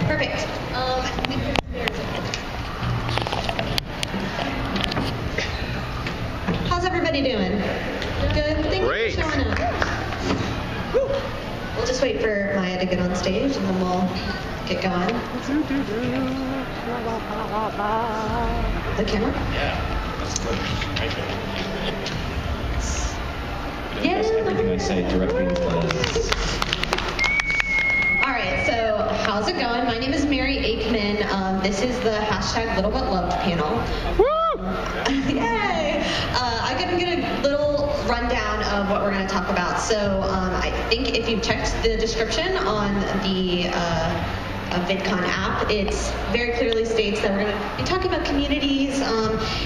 Perfect. How's everybody doing? Good? Thank you for showing up. We'll just wait for Maya to get on stage and then we'll get going. The camera? Yeah. Everything I say directly into the lens. Alright, so how's it going? My name is Mary Aikman. This is the hashtag Little But Loved panel. Yay! I'm going to get a little rundown of what we're going to talk about. So I think if you've checked the description on the VidCon app, it very clearly states that we're going to be talking about communities.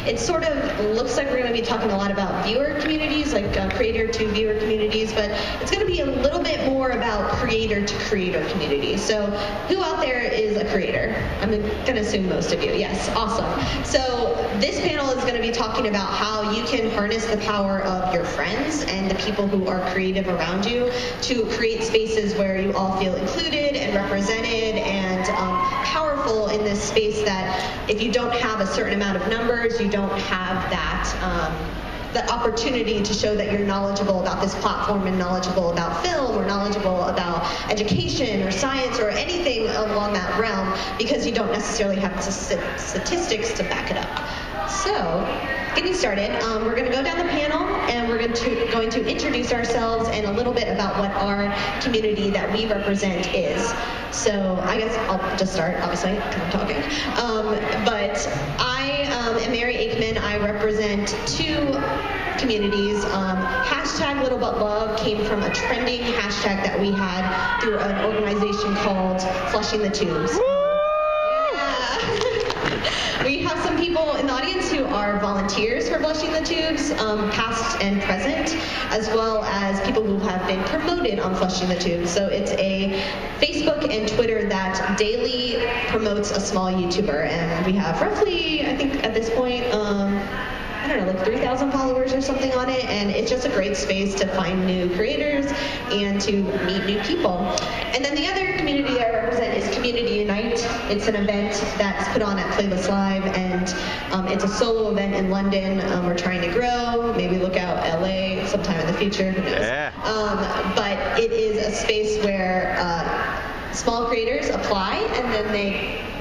It sort of looks like we're going to be talking a lot about viewer communities, like creator to viewer communities, but it's going to be a little bit more about creator to creator communities. So who out there is a creator? I'm going to assume most of you. Yes, awesome. So this panel is going to be talking about how you can harness the power of your friends and the people who are creative around you to create spaces where you all feel included and represented and powerful in this space that if you don't have a certain amount of numbers, you don't have that the opportunity to show that you're knowledgeable about this platform and knowledgeable about film or knowledgeable about education or science or anything along that realm because you don't necessarily have the statistics to back it up. So, getting started, we're going to go down the panel and we're going to introduce ourselves and a little bit about what our community that we represent is. So I guess I'll just start, obviously, because I'm talking. But I am Mary Aikman. I represent two communities. Hashtag Little But Love came from a trending hashtag that we had through an organization called Flushing the Tubes. We have some people in the audience who are volunteers for Flushing the Tubes, past and present, as well as people who have been promoted on Flushing the Tubes. So it's a Facebook and Twitter that daily promotes a small YouTuber, and we have roughly, I think at this point, I don't know, like 3,000 followers or something on it, and it's just a great space to find new creators and to meet new people. And then the other community I represent is Community Unite. It's an event that's put on at Playlist Live, and it's a solo event in London. We're trying to grow, maybe look out LA sometime in the future, who knows. Yeah. But it is a space where small creators apply, and then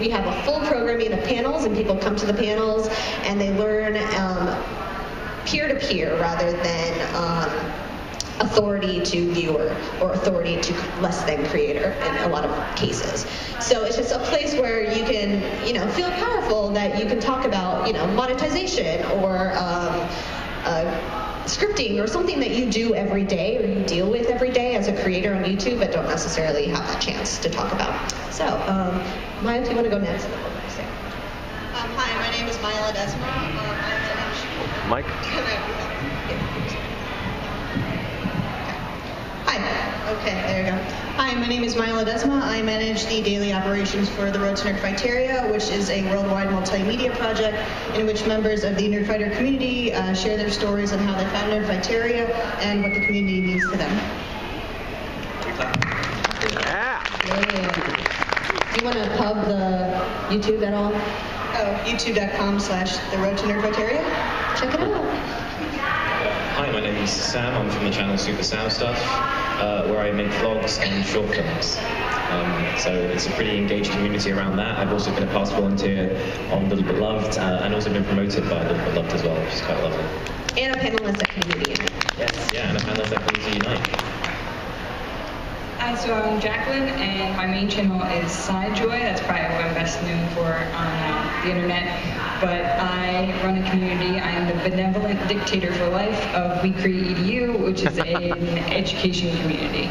we have a full programming of panels, and people come to the panels and they learn peer-to-peer rather than authority to viewer or authority to less than creator in a lot of cases. So it's just a place where you can, feel powerful that you can talk about, monetization or scripting or something that you do every day or you deal with every day as a creator on YouTube but don't necessarily have that chance to talk about. So, Maya, if you want to go next. Hi, my name is Maya Ledesma. Mike? Hi. Okay, there you go. Hi, my name is Maya Ledesma. I manage the daily operations for the Road to Nerd Criteria, which is a worldwide multimedia project in which members of the Nerd Fighter community share their stories on how they found Nerd Criteria and what the community means to them. Yeah. Do you want to pub the YouTube at all? Oh, youtube.com/The Road to Nerd Criteria. Check it out. Hi, my name is Sam. I'm from the channel Super Sam Stuff, where I make vlogs and short films. So it's a pretty engaged community around that. I've also been a past volunteer on Little But Loved, and also been promoted by Little But Loved as well, which is quite lovely. And a panelist at Community Unite. Yes, yeah, and a panelist at Community Unite. So I'm Jacqueline, and my main channel is SideJoy. That's probably what I'm best known for on the internet. But I run a community. I'm the benevolent dictator for life of We Create EDU, which is an education community.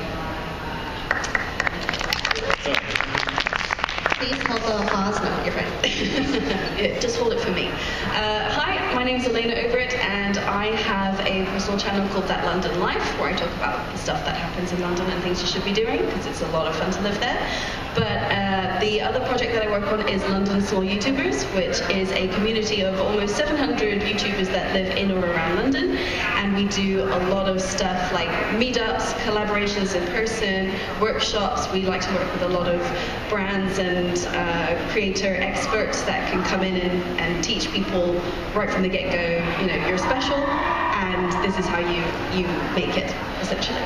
Please hold the applause. No, you're fine. Just hold it for me. Hi, my name is Elena Overett, and I have a personal channel called That London Life, where I talk about the stuff that happens in London and things you should be doing, because it's a lot of fun to live there. But The other project that I work on is London Small YouTubers, which is a community of almost 700 YouTubers that live in or around London. And we do a lot of stuff like meetups, collaborations in person, workshops. We like to work with a lot of brands and creator experts that can come in and teach people right from the get-go, you know, you're special and this is how you make it, essentially.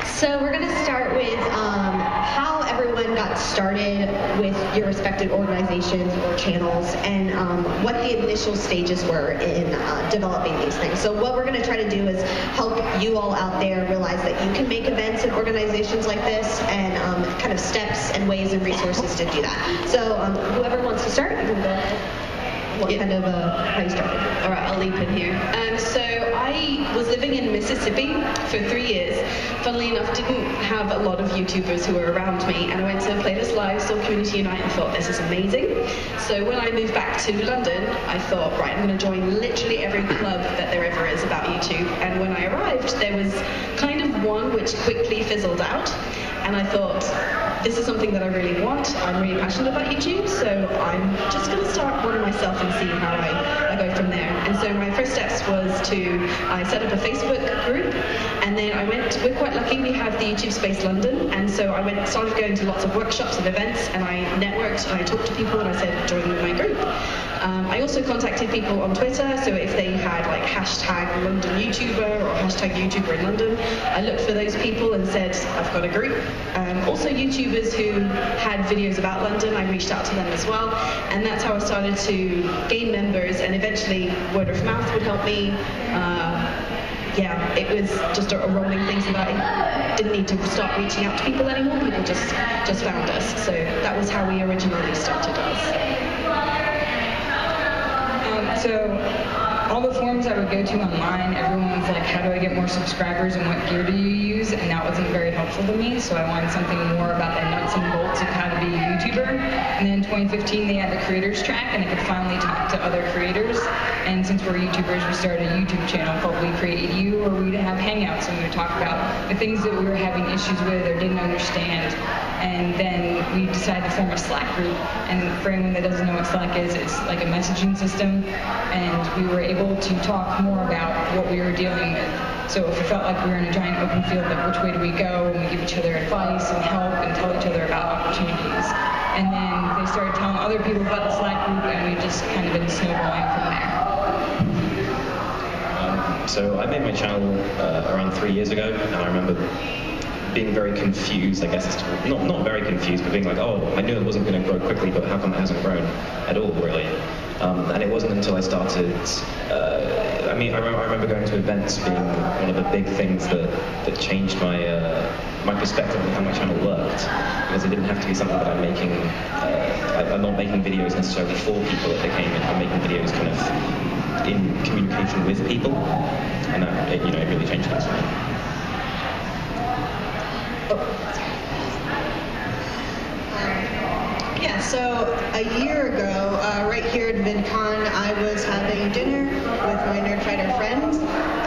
So we're going to start with how everyone got started with your respective organizations or channels, and what the initial stages were in developing these things. So what we're going to try to do is help you all out there realize that you can make events and organizations like this, and kind of steps and ways and resources to do that. So whoever wants to start, you can go ahead. What kind of how you started? All right, I'll leap in here. So I was living in Mississippi for 3 years. Funnily enough, didn't have a lot of YouTubers who were around me, and I went to Playlist Live, saw Community Unite, and thought this is amazing. So when I moved back to London, I thought, right, I'm going to join literally every club that there ever is about YouTube. And when I arrived, there was kind of one which quickly fizzled out, and I thought, this is something that I really want. I'm really passionate about YouTube, so I'm just going to start one myself and see how I go from there. And so my first steps was I set up a Facebook group, and then we're quite lucky, we have the YouTube Space London, and so I started going to lots of workshops and events, and I networked, and I talked to people, and I said, join my group. I also contacted people on Twitter, so if they had like hashtag London YouTuber or hashtag YouTuber in London, I looked for those people and said, I've got a group. Also YouTubers who had videos about London, I reached out to them as well, and that's how I started to gain members, and eventually word of mouth would help me. Yeah, it was just a rolling thing, so that I didn't need to start reaching out to people anymore. People just found us. So that was how we originally started us. So all the forums I would go to online, everyone was like, how do I get more subscribers and what gear do you use? And that wasn't very helpful to me, so I wanted something more about the nuts and bolts of how to be a YouTuber. And then in 2015, they had the creators track, and I could finally talk to other creators. And since we're YouTubers, we started a YouTube channel called We Create You, where we would have hangouts and we would talk about the things that we were having issues with or didn't understand. And then we decided to form a Slack group, and for anyone that doesn't know what Slack is, it's like a messaging system, and we were able to talk more about what we were dealing with. So if it felt like we were in a giant open field, like which way do we go, and we give each other advice and help and tell each other about opportunities. And then they started telling other people about the Slack group, and we just kind of been snowballing from there. So I made my channel around 3 years ago, and I remember being very confused, I guess, not very confused, but being like, oh, I knew it wasn't going to grow quickly, but how come it hasn't grown at all, really? And it wasn't until I started, I remember going to events being one of the big things that changed my perspective on how my channel worked, because it didn't have to be something that I'm making, I'm not making videos necessarily for people that became it, I'm making videos kind of in communication with people, and that, it really changed things for me. Yeah, so a year ago, right here at VidCon, I was having dinner with my Nerdfighter friends,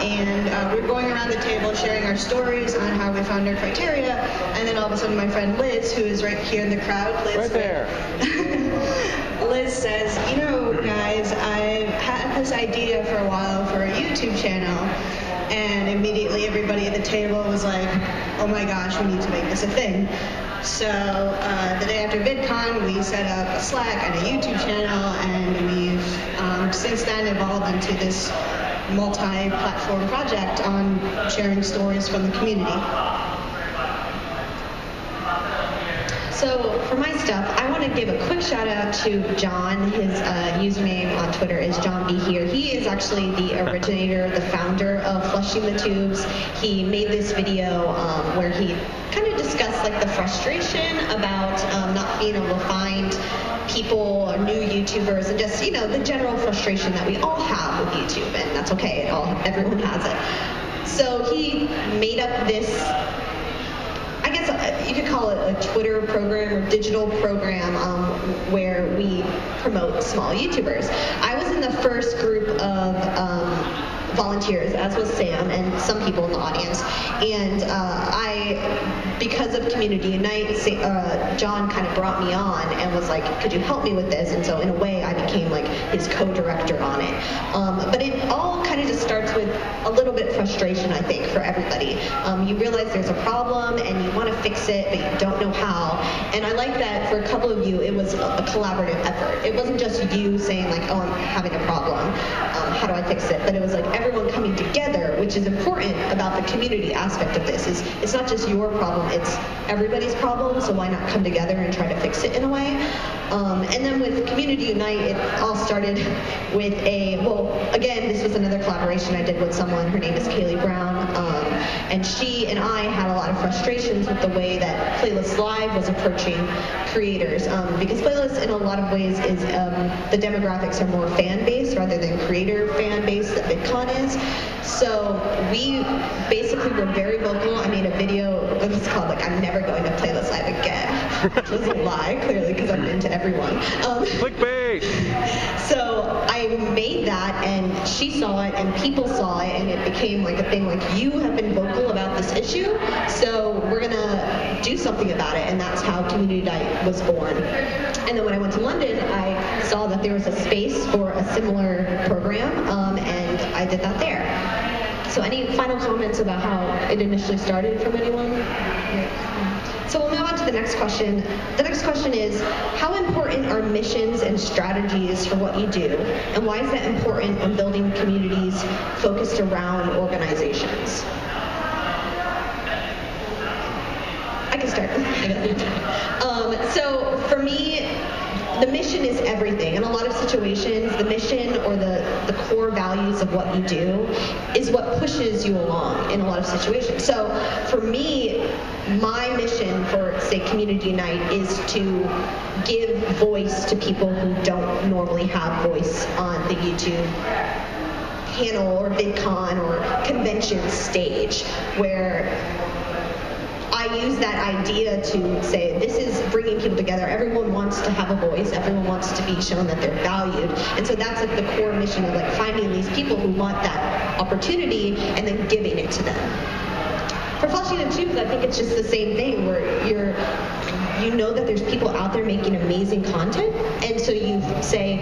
and we were going around the table sharing our stories on how we found Nerdfighteria, and then all of a sudden my friend Liz, who is right here in the crowd, Liz, right there. Liz says, you know, guys, I've had this idea for a while for a YouTube channel, and immediately everybody at the table was like, oh my gosh, we need to make this a thing. So the day after VidCon, we set up a Slack and a YouTube channel, and we've since then evolved into this multi-platform project on sharing stories from the community. So for my stuff, I want to give a quick shout out to John. His username on Twitter is John B. Here. He is actually the originator, the founder of Flushing the Tubes. He made this video where he kind of discussed like the frustration about not being able to find people or new YouTubers, and just, you know, the general frustration that we all have with YouTube, and that's okay, everyone has it. So he made up this, I guess you could call it a Twitter program or digital program where we promote small YouTubers. I was in the first group of volunteers, as was Sam and some people in the audience, and I because of Community Unite, John kind of brought me on and was like, could you help me with this? And so in a way, I became like his co-director on it. But it all kind of just starts with a little bit of frustration, I think, for everybody. You realize there's a problem and you want to fix it, but you don't know how. And I like that for a couple of you, it was a collaborative effort. It wasn't just you saying like, oh, I'm having a problem. How do I fix it? But it was like everyone coming together, which is important about the community aspect of this. It's not just your problem, it's everybody's problem, so why not come together and try to fix it in a way? And then with Community Unite, it all started with again, this was another collaboration I did with someone. Her name is Kaylee Brown, and she and I had a lot of frustrations with the way that Playlist Live was approaching creators, because Playlist in a lot of ways is, the demographics are more fan-based rather than creator fan-based that VidCon is. So we basically were very vocal. I made a video, it was called like, I'm never going to Playlist Live again, which was a lie, clearly, because I'm into everyone. Clickbait! So I made that, and she saw it, and people saw it, and it became like a thing, like, you have been vocal about this issue, so we're going to do something about it, and that's how Community Unite was born. And then when I went to London, I saw that there was a space for a similar program, and I did that there. So any final comments about how it initially started from anyone? So we'll move on to the next question. The next question is, how important are missions and strategies for what you do? And why is that important in building communities focused around organizations? I can start. So for me, the mission is everything. In a lot of situations, the mission or the core values of what you do is what pushes you along in a lot of situations. So for me, my mission for, say, Community Unite is to give voice to people who don't normally have voice on the YouTube panel or VidCon or convention stage, where I use that idea to say, this is bringing people together. Everyone wants to have a voice. Everyone wants to be shown that they're valued. And so that's like the core mission of like finding these people who want that opportunity and then giving it to them. For Flashing the Tubes, I think it's just the same thing, where you know that there's people out there making amazing content, and so you say,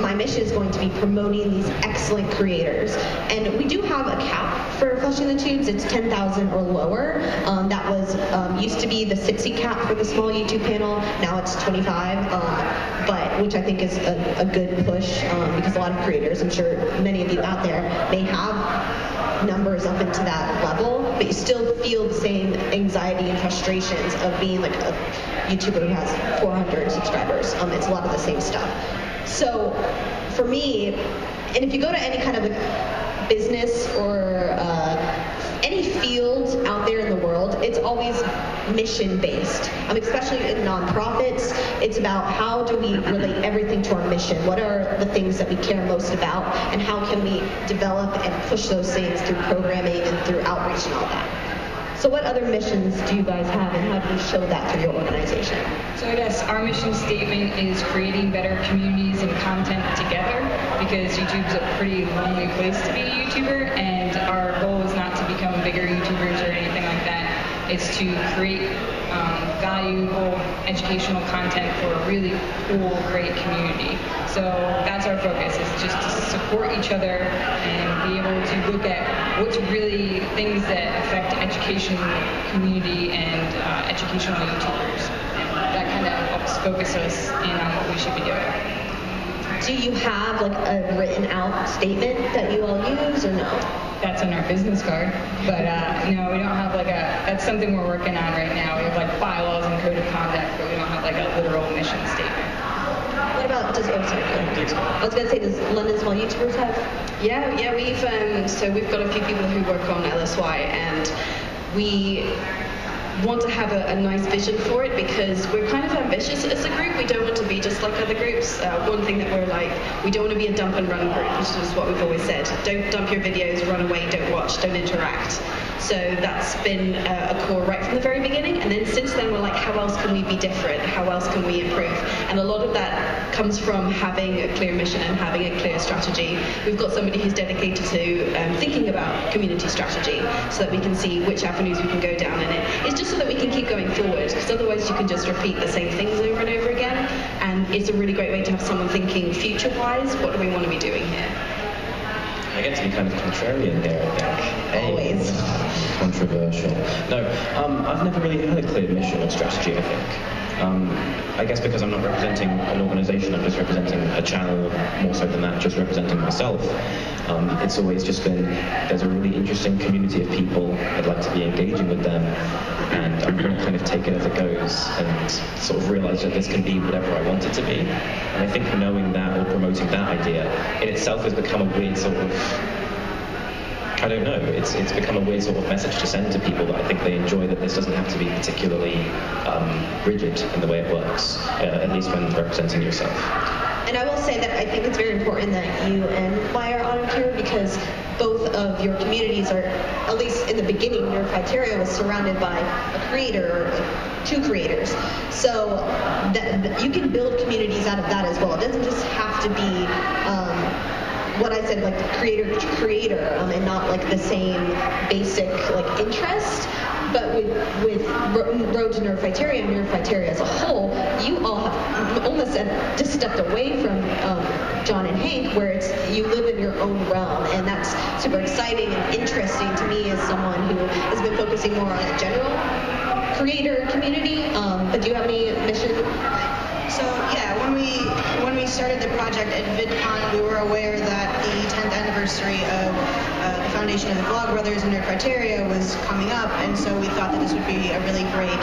my mission is going to be promoting these excellent creators. And we do have a cap for Flashing the Tubes. It's 10,000 or lower. That was used to be the 60 cap for the small YouTube panel. Now it's 25, but which I think is a good push, because a lot of creators, I'm sure many of you out there, may have numbers up into that level, but you still feel the same anxiety and frustrations of being like a YouTuber who has 400 subscribers. It's a lot of the same stuff. So for me, and if you go to any kind of a business or any field out there in the world, it's always mission-based. Especially in nonprofits, it's about how do we relate everything to our mission? What are the things that we care most about, and how can we develop and push those things through programming and through outreach and all that? So what other missions do you guys have, and how do you show that through your organization? So I guess our mission statement is creating better communities and content together, because YouTube's a pretty lonely place to be a YouTuber, and our goal is not to become bigger YouTubers or anything like that. It's to create valuable educational content for a really cool, great community. So that's our focus, is just to support each other and be able to look at what's really things that affect education community and educational YouTubers. That kind of helps focus us in on what we should be doing. Do you have like a written out statement that you all use, or no? That's on our business card, but no, we don't have like that's something we're working on right now. We have like bylaws and code of conduct, but we don't have like a literal mission statement. What about, I was going to say, does London Small YouTubers have? Yeah, we've got a few people who work on LSY, and we want to have a nice vision for it, because we're kind of ambitious as a group. We don't want to be just like other groups. One thing that we're like, we don't want to be a dump and run group, which is what we've always said. Don't dump your videos, run away, don't watch, don't interact. So that's been a core right from the very beginning. And then since then, we're like, how else can we be different? How else can we improve? And a lot of that comes from having a clear mission and having a clear strategy. We've got somebody who's dedicated to thinking about community strategy, so that we can see which avenues we can go down in it. It's just so that we can keep going forward, because otherwise you can just repeat the same things over and over again. And it's a really great way to have someone thinking future-wise, what do we want to be doing here? I get to be kind of contrarian here, I think. Always. Controversial. No, I've never really had a clear mission or strategy, I think. I guess because I'm not representing an organisation, I'm just representing a channel, more so than that, just representing myself. It's always just been, there's a really interesting community of people, I'd like to be engaging with them, and I'm going to kind of take it as it goes and sort of realise that this can be whatever I want it to be. And I think knowing that or promoting that idea in itself has become a weird sort of, I don't know, it's become a weird sort of message to send to people that I think they enjoy, that this doesn't have to be particularly rigid in the way it works, at least when representing yourself. And I will say that I think it's very important that you and Maya are on here, because both of your communities are, at least in the beginning, your criteria was surrounded by a creator or two creators. So that you can build communities out of that as well. It doesn't just have to be what I said, like creator to creator, and not like the same basic like interest. But with Road to Neurofighteria and Neurofighteria as a whole, you all have almost just stepped away from John and Hank, where it's you live in your own realm, and that's super exciting and interesting to me as someone who has been focusing more on a general creator community. But do you have any mission? So yeah, when we started the project at VidCon, we were aware that the 10th anniversary of the foundation of the Vlogbrothers and Neurofighteria was coming up, and so we thought that this would be a really great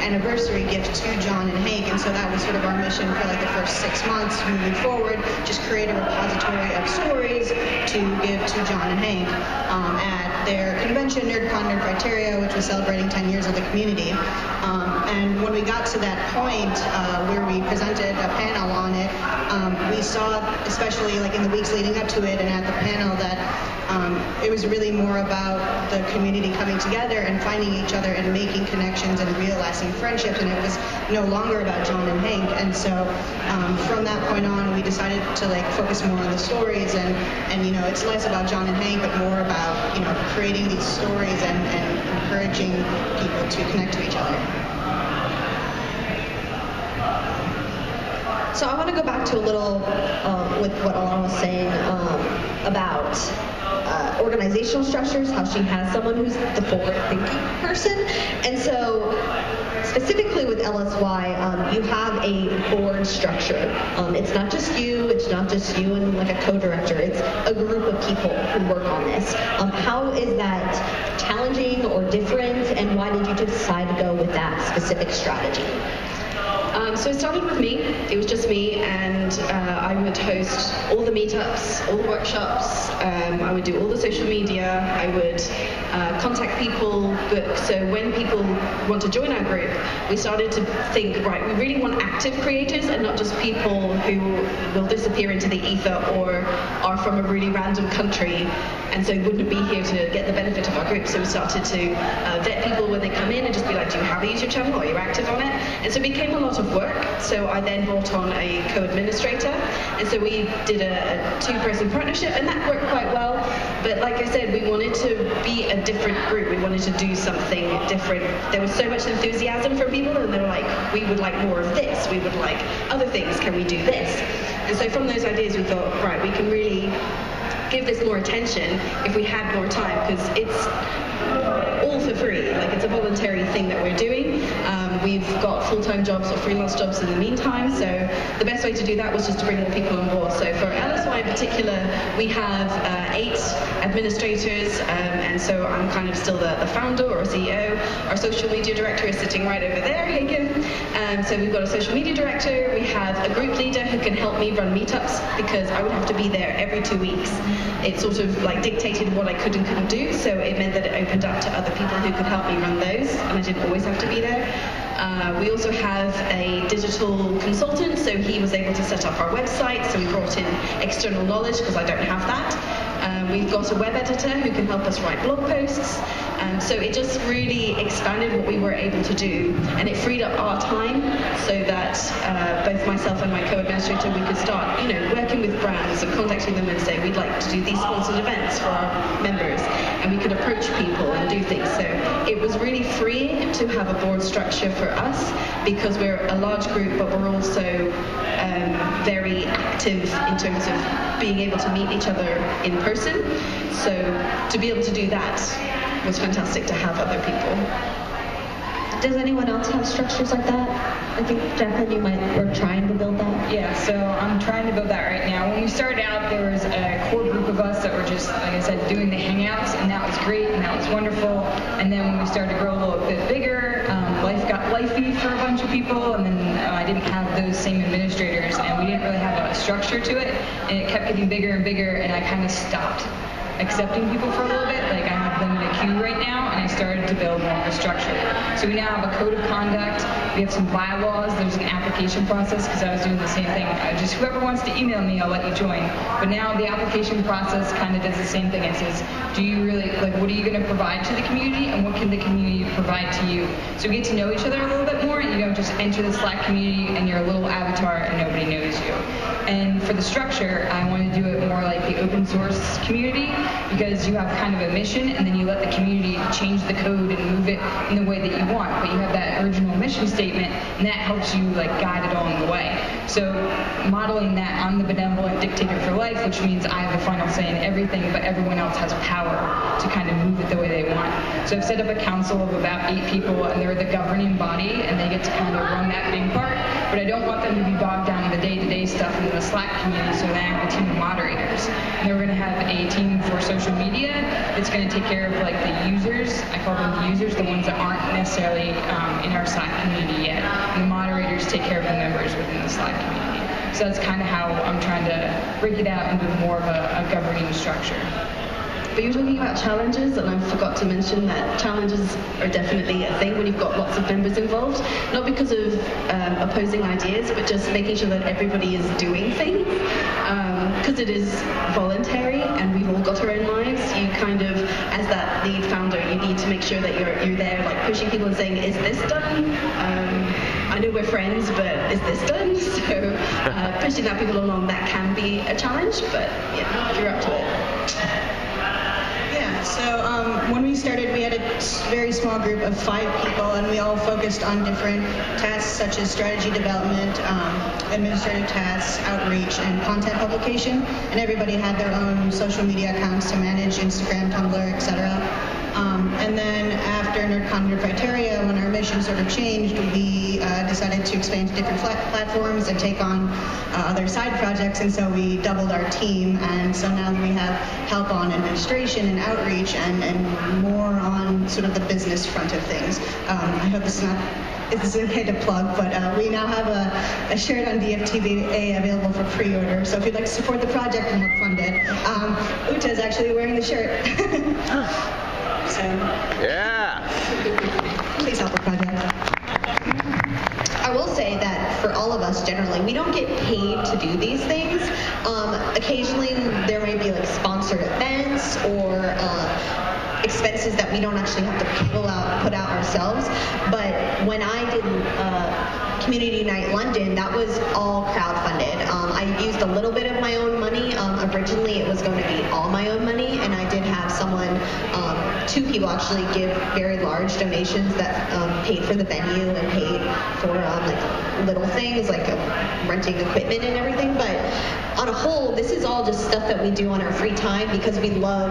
anniversary gift to John and Hank, and so that was sort of our mission for like the first 6 months moving forward, just create a repository of stories to give to John and Hank at their convention, NerdCon Neurofighteria, which was celebrating 10 years of the community. And when we got to that point where we presented a panel on it, we saw, especially like in the weeks leading up to it and at the panel, that it was really more about the community coming together and finding each other and making connections and real-lasting friendships, and it was no longer about John and Hank. And so from that point on, we decided to like focus more on the stories, and you know, it's less about John and Hank, but more about, you know, creating these stories and encouraging people to connect to each other. So I want to go back to a little with what Amara was saying about organizational structures, how she has someone who's the forward-thinking person. And so specifically with LSY, you have a board structure. It's not just you and like a co-director. It's a group of people who work on this. How is that challenging or different, and why did you decide to go with that specific strategy? So it started with me. It was just me, and I would host all the meetups, all the workshops. I would do all the social media. I would contact people. So when people want to join our group, we started to think, right, we really want active creators and not just people who will disappear into the ether or are from a really random country and so wouldn't be here to get the benefit of our group. So we started to vet people when they come in and just be like, do you have a YouTube channel? Are you active on it? And so it became a lot of work. So I then brought on a co-administrator, and so we did a two-person partnership, and that worked quite well. But like I said, we wanted to be a different group. We wanted to do something different. There was so much enthusiasm from people, and they were like, we would like more of this. We would like other things. Can we do this? And so from those ideas, we thought, right, we can really give this more attention if we had more time, because it's all for free. Like, it's a voluntary thing that we're doing. We've got full-time jobs or freelance jobs in the meantime, so the best way to do that was just to bring more people on board. So for LSY in particular, we have 8 administrators, and so I'm kind of still the founder or CEO. Our social media director is sitting right over there, Hagen. So we've got a social media director. We have a group leader who can help me run meetups, because I would have to be there every 2 weeks. It sort of like dictated what I could and couldn't do, so it meant that it opened up to other people who could help me run those, and I didn't always have to be there. We also have a digital consultant, so he was able to set up our website, so we brought in external knowledge because I don't have that. We've got a web editor who can help us write blog posts. So it just really expanded what we were able to do, and it freed up our time so that both myself and my co-administrator, we could start, working with brands and contacting them and say, we'd like to do these sponsored events for our members, and we could approach people and do things. So it was really freeing to have a board structure for us, because we're a large group, but we're also very active in terms of being able to meet each other in person. So to be able to do that was fantastic, to have other people. Does anyone else have structures like that? I think, Jacqueline, you were trying to build that. Yeah, so I'm trying to build that right now. When we started out, there was a core group of us that were just, like I said, doing the hangouts, and that was great, and that was wonderful. And then when we started to grow a little bit bigger, life got lifey for a bunch of people, and then I didn't have those same administrators, and we didn't really have a structure to it, and it kept getting bigger and bigger, and I kind of stopped accepting people for a little bit. Like, I have them in a queue right now, and I started to build more of a structure. So we now have a code of conduct, we have some bylaws, there's an application process, because I was doing the same thing. Just whoever wants to email me, I'll let you join. But now the application process kind of does the same thing. It says, do you really, what are you going to provide to the community, and what can the community provide to you? So we get to know each other a little bit more, and you don't just enter the Slack community and you're a little avatar and nobody knows you. And for the structure, I want to do it more like the open source community, because you have kind of a mission, and then you let the community change the code and move it in the way that you want. But you have that original mission statement, and that helps you guide it along the way. So modeling that, I'm the benevolent dictator for life, which means I have the final say in everything, but everyone else has power to kind of move it the way they want. So I've set up a council of about 8 people, and they're the governing body, and they get to kind of run that big part. But I don't want them to be bogged down in the day-to-day stuff in the Slack community, so then I have a team of moderators. And then we're going to have a team for social media that's going to take care of the users. I call them the users, the ones that aren't necessarily in our Slack community yet. And the moderators take care of the members within the Slack community. So that's kind of how I'm trying to break it out into more of a governing structure. But you were talking about challenges, and I forgot to mention that challenges are definitely a thing when you've got lots of members involved. Not because of opposing ideas, but just making sure that everybody is doing things. Because it is voluntary, and we've all got our own lives. You kind of, as that lead founder, you need to make sure that you're there, pushing people and saying, "Is this done? I know we're friends, but is this done?" So pushing that people along, that can be a challenge, but yeah, if you're up to it. So when we started, we had a very small group of 5 people, and we all focused on different tasks such as strategy development, administrative tasks, outreach, and content publication. And everybody had their own social media accounts to manage: Instagram, Tumblr, etc. And then after NerdCon Criteria, when our mission sort of changed, we decided to expand to different platforms and take on other side projects, and so we doubled our team, and so now we have help on administration and outreach and more on sort of the business front of things. I hope this is okay to plug, but we now have a shirt on DFTBA available for pre-order, so if you'd like to support the project and help fund it, Uta is actually wearing the shirt. So, yeah. Please help the project. I will say that for all of us generally, we don't get paid to do these things. Occasionally there may be sponsored events or expenses that we don't actually have to put out ourselves. But when I did Community Night London, that was all crowdfunded. I used a little bit of my own money. Originally it was going to be all my own money, and I did have someone, 2 people actually, give very large donations that paid for the venue and paid for little things like renting equipment and everything. But on a whole, this is all just stuff that we do on our free time because we love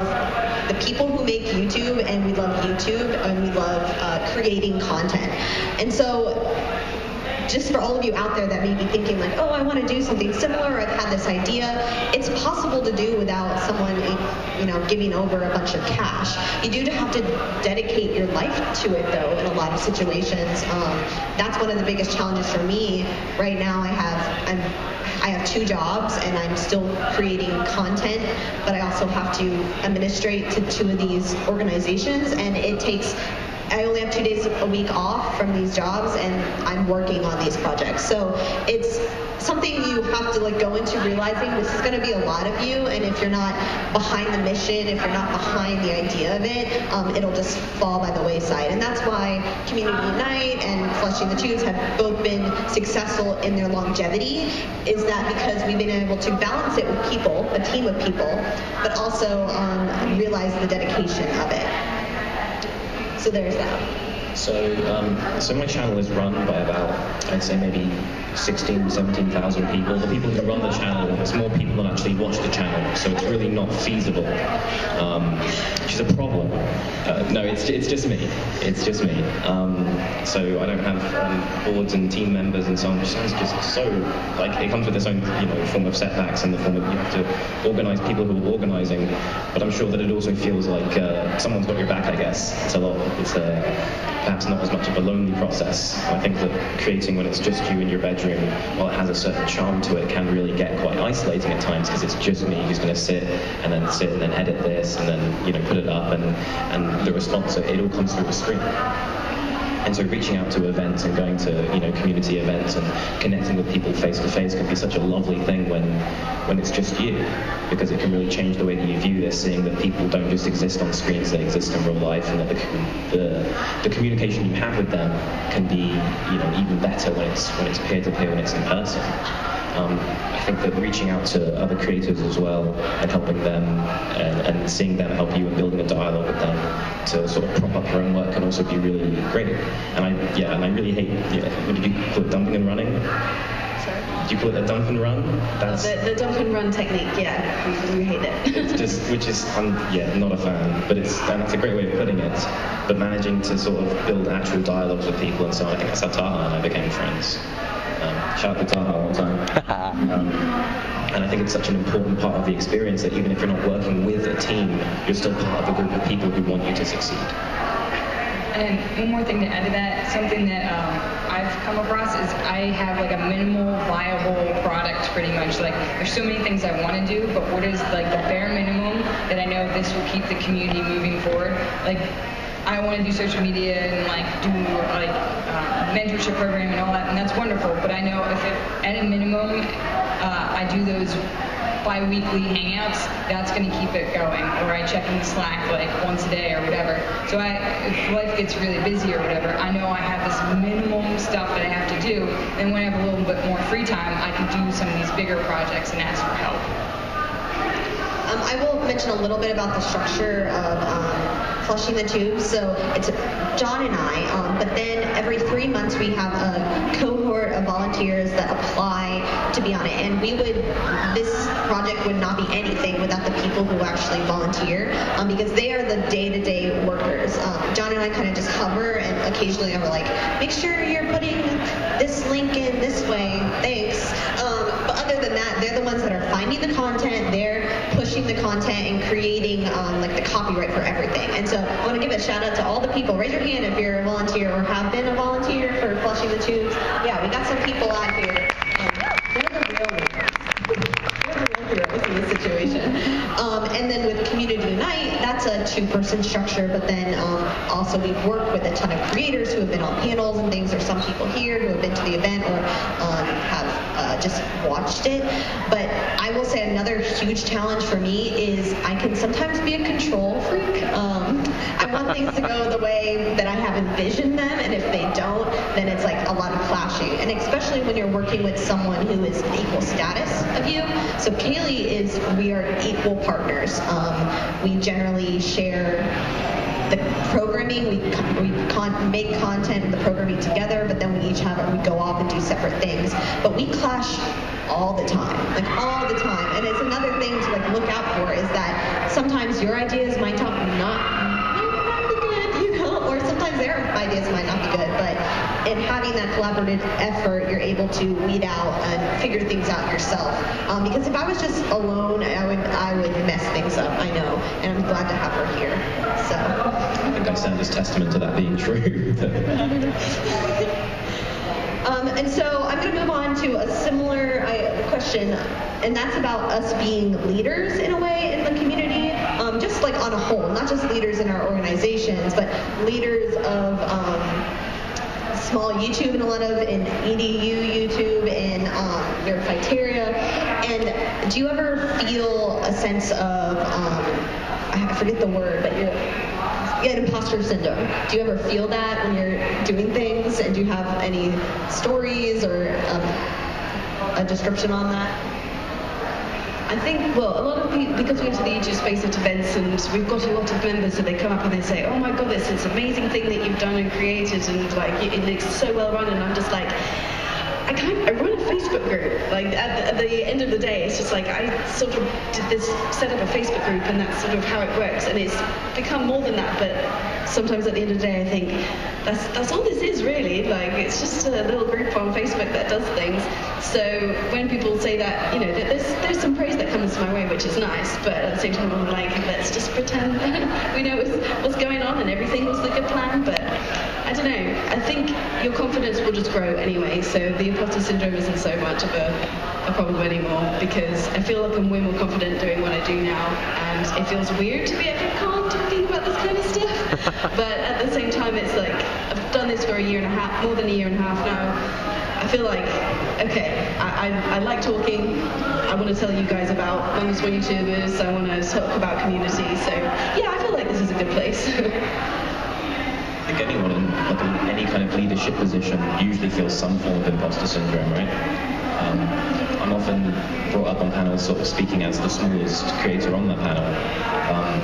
the people who make YouTube, and we love YouTube, and we love creating content. And so just for all of you out there that may be thinking oh, I want to do something similar, I've had this idea, it's possible to do without someone, giving over a bunch of cash. You do have to dedicate your life to it, though, in a lot of situations. That's one of the biggest challenges for me right now. I have 2 jobs, and I'm still creating content, but I also have to administrate to 2 of these organizations, and it takes I only have 2 days a week off from these jobs, and I'm working on these projects. So it's something you have to like go into realizing this is going to be a lot of you, and if you're not behind the mission, if you're not behind the idea of it, it'll just fall by the wayside. And that's why Community Unite and Flushing the Tubes have both been successful in their longevity, is that because we've been able to balance it with people, a team of people, but also realize the dedication of it. So there's that. So my channel is run by about, I'd say maybe 16,000, 17,000 people. The people who run the channel, it's more people than actually watch the channel, so it's really not feasible, which is a problem. No, it's just me. It's just me. So I don't have boards and team members and so on. It's just so, like, it comes with its own, form of setbacks in the form of you have to organize people who are organizing, but I'm sure that it also feels like someone's got your back, I guess. It's perhaps not as much of a lonely process. I think that creating when it's just you in your bedroom, while it has a certain charm to it, can really get quite isolating at times, because it's just me who's going to sit and then edit this and then put it up, and the response, it all comes through the screen. And so reaching out to events and going to community events and connecting with people face to face can be such a lovely thing when it's just you, because it can really change the way that you view this, seeing that people don't just exist on screens, they exist in real life, and that the communication you have with them can be even better when it's peer-to-peer, when it's in person. I think that reaching out to other creators as well and helping them and seeing them help you and building a dialogue with them to sort of prop up your own work can also be really great. And I really hate, what did you call it, dumping and running? Sorry? Do you call it a dump and run? That's the dump and run technique, yeah. We hate it. It's just, which is, not a fan, but and that's a great way of putting it. But managing to sort of build actual dialogues with people and so on, I think that's how Taha and I became friends. Shout out to Taha all the time. And I think it's such an important part of the experience that even if you're not working with a team, you're still part of a group of people who want you to succeed. And one more thing to add to that, something that I've come across is I have like a minimal viable product pretty much. Like there's so many things I want to do, but what is like the bare minimum that I know this will keep the community moving forward? Like I want to do social media and like do like mentorship program and all that, and that's wonderful. But I know if at a minimum I do those bi-weekly hangouts, that's going to keep it going. Or I check in Slack like once a day or whatever. So if life gets really busy or whatever, I know I have this minimum stuff that I have to do. And when I have a little bit more free time, I can do some of these bigger projects and ask for help. I will mention a little bit about the structure of Flushing the Tubes. So it's John and I, but then every 3 months we have a cohort of volunteers that apply to be on it. And this project would not be anything without the people who actually volunteer, because they are the day-to-day workers. John and I kind of just hover, and occasionally I'm like, make sure you're putting this link in this way, thanks. But other than that, they're the ones that are finding the content, they're pushing the content and creating like the copyright for everything. And so I want to give a shout out to all the people. Raise your hand if you're a volunteer or have been a volunteer for Flushing the Tubes. Yeah, we got some people out here. They're the real heroes. They're the real heroes in this situation. And then with Community Unite, that's a 2-person structure, but then also we've worked with a ton of creators who have been on panels and things. There's some people here who have been to the event or have just watched it. But I will say another huge challenge for me is I can sometimes be a control freak. I want things to go the way that I have envisioned them, and if they don't, then it's like a lot of clashing. And especially when you're working with someone who is equal status of you. So Kaylee we are equal partners. We generally share the programming, we make content and the programming together, but then we go off and do separate things. But we clash all the time, like all the time. And it's another thing to like look out for, is that sometimes your ideas might not be good, or sometimes their ideas might not be good, but in having that collaborative effort, you're able to weed out and figure things out yourself. Because if I was just alone, I would mess things up, I know, and I'm glad to have her here. So I think I stand as testament to that being true. And so I'm going to move on to a similar question, and that's about us being leaders in a way in the community. Just like like on a whole, not just leaders in our organizations, but leaders of small YouTube and a lot of in EDU YouTube and your criteria. And do you ever feel a sense of I forget the word, but imposter syndrome? Do you ever feel that when you're doing things? And do you have any stories or a description on that? I think, well, a lot of people, because we go to the YouTube Space at events and we've got a lot of members, so they come up and they say, oh my god, this is amazing thing that you've done and created, and like it looks so well run, and I'm just like, I run a Facebook group. Like at the end of the day, it's just like I sort of set up a Facebook group, and that's sort of how it works. And it's become more than that. But sometimes at the end of the day, I think that's all this is really. Like it's just a little group on Facebook that does things. So when people say that, you know, there's some praise that comes my way, which is nice. But at the same time, I'm like, let's just pretend we know what's going on and everything was the good plan. But I don't know. I think your confidence will just grow anyway. So the imposter syndrome isn't so much of a problem anymore, because I feel like I'm way more confident doing what I do now, and it feels weird to be at VidCon talking about this kind of stuff. But at the same time, it's like I've done this for a year and a half, more than a year and a half now. I feel like, okay, I like talking. I want to tell you guys about wonderful YouTubers. I want to talk about community. So yeah, I feel like this is a good place. I think anyone in any kind of leadership position usually feels some form of imposter syndrome, right? I'm often brought up on panels sort of speaking as the smallest creator on that panel.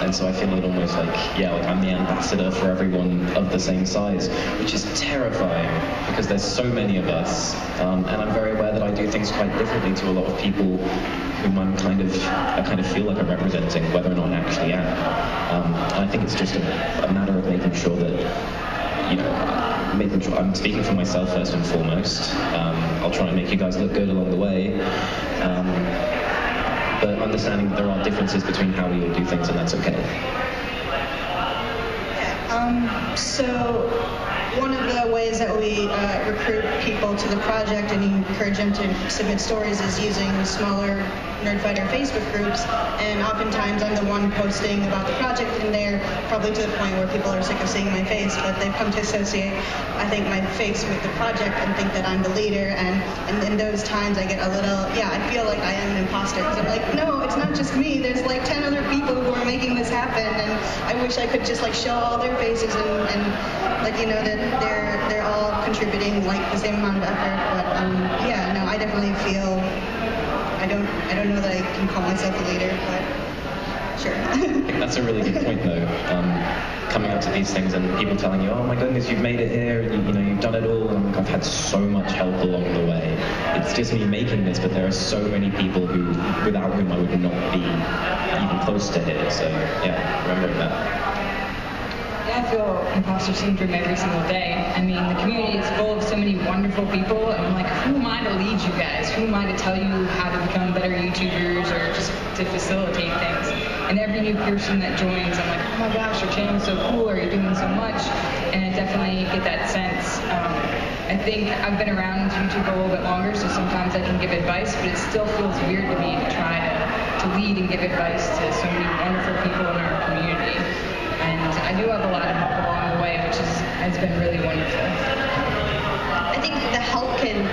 And so I feel it almost like, like I'm the ambassador for everyone of the same size, which is terrifying because there's so many of us. And I'm very aware that I do things quite differently to a lot of people whom I kind of feel like I'm representing, whether or not I actually am. And I think it's just a matter of making sure that, you know, making sure I'm speaking for myself first and foremost. I'll try and make you guys look good along the way. But understanding that there are differences between how we all do things, and that's okay. So one of the ways that we recruit people to the project and encourage them to submit stories is using smaller Nerdfighter Facebook groups, and oftentimes I'm the one posting about the project in there, probably to the point where people are sick of seeing my face, but they've come to associate, I think, my face with the project and think that I'm the leader, and in those times I get a little, I feel like I am an imposter, because I'm like, no, it's not just me, there's like 10 other people who are making this happen, and I wish I could just like show all their faces and like, you know, that they're all contributing like the same amount of effort, but I definitely feel, I don't know that I can call myself a leader, but sure. I think that's a really good point, though. Coming up to these things and people telling you, oh my goodness, you've made it here, and you know, you've done it all, and I've had so much help along the way. It's just me making this, but there are so many people without whom I would not be even close to here. So remembering that. I feel imposter syndrome every single day. I mean, the community is full of so many wonderful people, and I'm like, who am I to lead you guys? Who am I to tell you how to become better YouTubers or just to facilitate things? And every new person that joins, I'm like, oh my gosh, your channel's so cool, or you're doing so much. And I definitely get that sense. I think I've been around YouTube a little bit longer, so sometimes I can give advice, but it still feels weird to me to try to lead and give advice to so many wonderful people in our community. And I do have a lot of help along the way, which has been really wonderful. I think the help can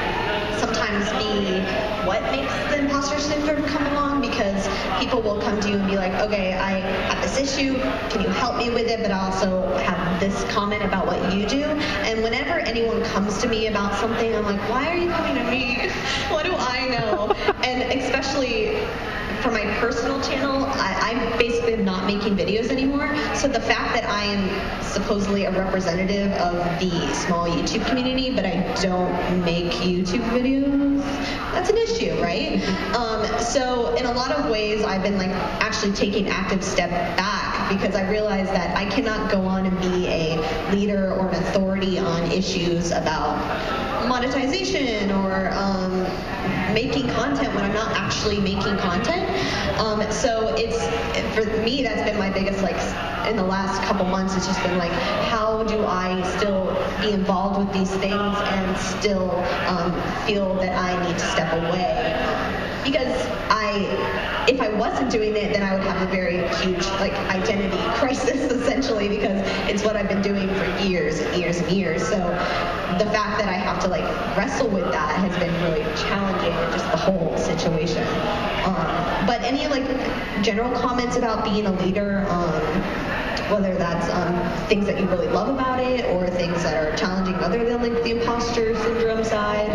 sometimes be what makes the imposter syndrome come along, because people will come to you and be like, okay, I have this issue, can you help me with it, but I also have this comment about what you do. And whenever anyone comes to me about something, I'm like, why are you coming to me? What do I know? And especially for my personal channel, I basically am not making videos anymore. So the fact that I am supposedly a representative of the small YouTube community, but I don't make YouTube videos, that's an issue, right? So in a lot of ways, I've been like actually taking active step back, because I realized that I cannot go on and be a leader or an authority on issues about monetization or making content when I'm not actually making content. So for me, that's been my biggest, like, in the last couple months, it's just been like, how do I still be involved with these things and still feel that I need to step away? because if I wasn't doing it, then I would have a very huge like identity crisis essentially, because it's what I've been doing for years and years and years. So the fact that I have to like wrestle with that has been really challenging, and just the whole situation. But any like general comments about being a leader, whether that's things that you really love about it or things that are challenging other than like the imposter syndrome side?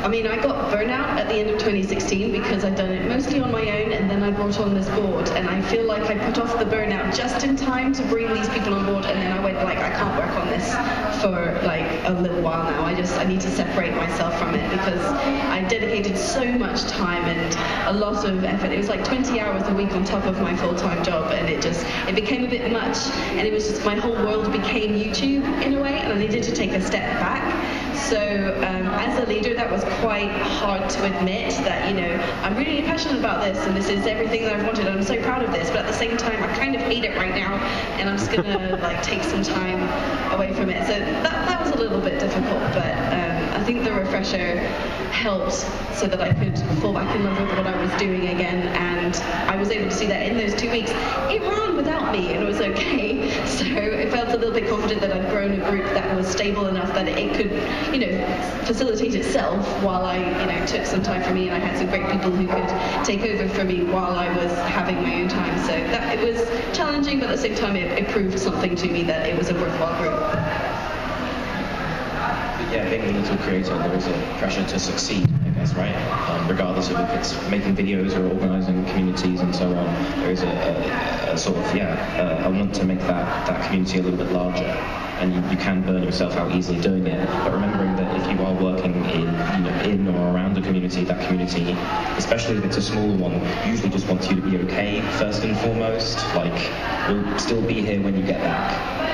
I mean, I got burnout at the end of 2016 because I'd done it mostly on my own, and then I brought on this board, and I feel like I put off the burnout just in time to bring these people on board, and then I went like, I can't work on this for like a little while now. I need to separate myself from it, because I dedicated so much time and a lot of effort. It was like 20 hours a week on top of my full-time job, and it became a bit much, and it was just, my whole world became YouTube in a way, and I needed to take a step back. So as a leader, that was quite hard to admit that, you know, I'm really passionate about this, and this is everything that I've wanted, and I'm so proud of this, but at the same time, I kind of hate it right now, and I'm just gonna like take some time away from it. So that was a little bit difficult, but I think the refresher helped so that I could fall back in love with what I was doing again, and I was able to see that in those 2 weeks, it ran without me, and it was okay. So I felt a little bit confident that I'd grown a group that was stable enough that it could, you know, facilitate itself while I, you know, took some time for me, and I had some great people who could take over for me while I was having my own time. So that it was challenging, but at the same time it proved something to me that it was a worthwhile group. Yeah, being a little creator, there is a pressure to succeed, I guess, right? Regardless of if it's making videos or organising communities and so on, there is a sort of, I want to make that community a little bit larger. And you can burn yourself out easily doing it. But remembering that if you are working in or around a community, that community, especially if it's a small one, usually just wants you to be okay first and foremost. Like, we'll still be here when you get back.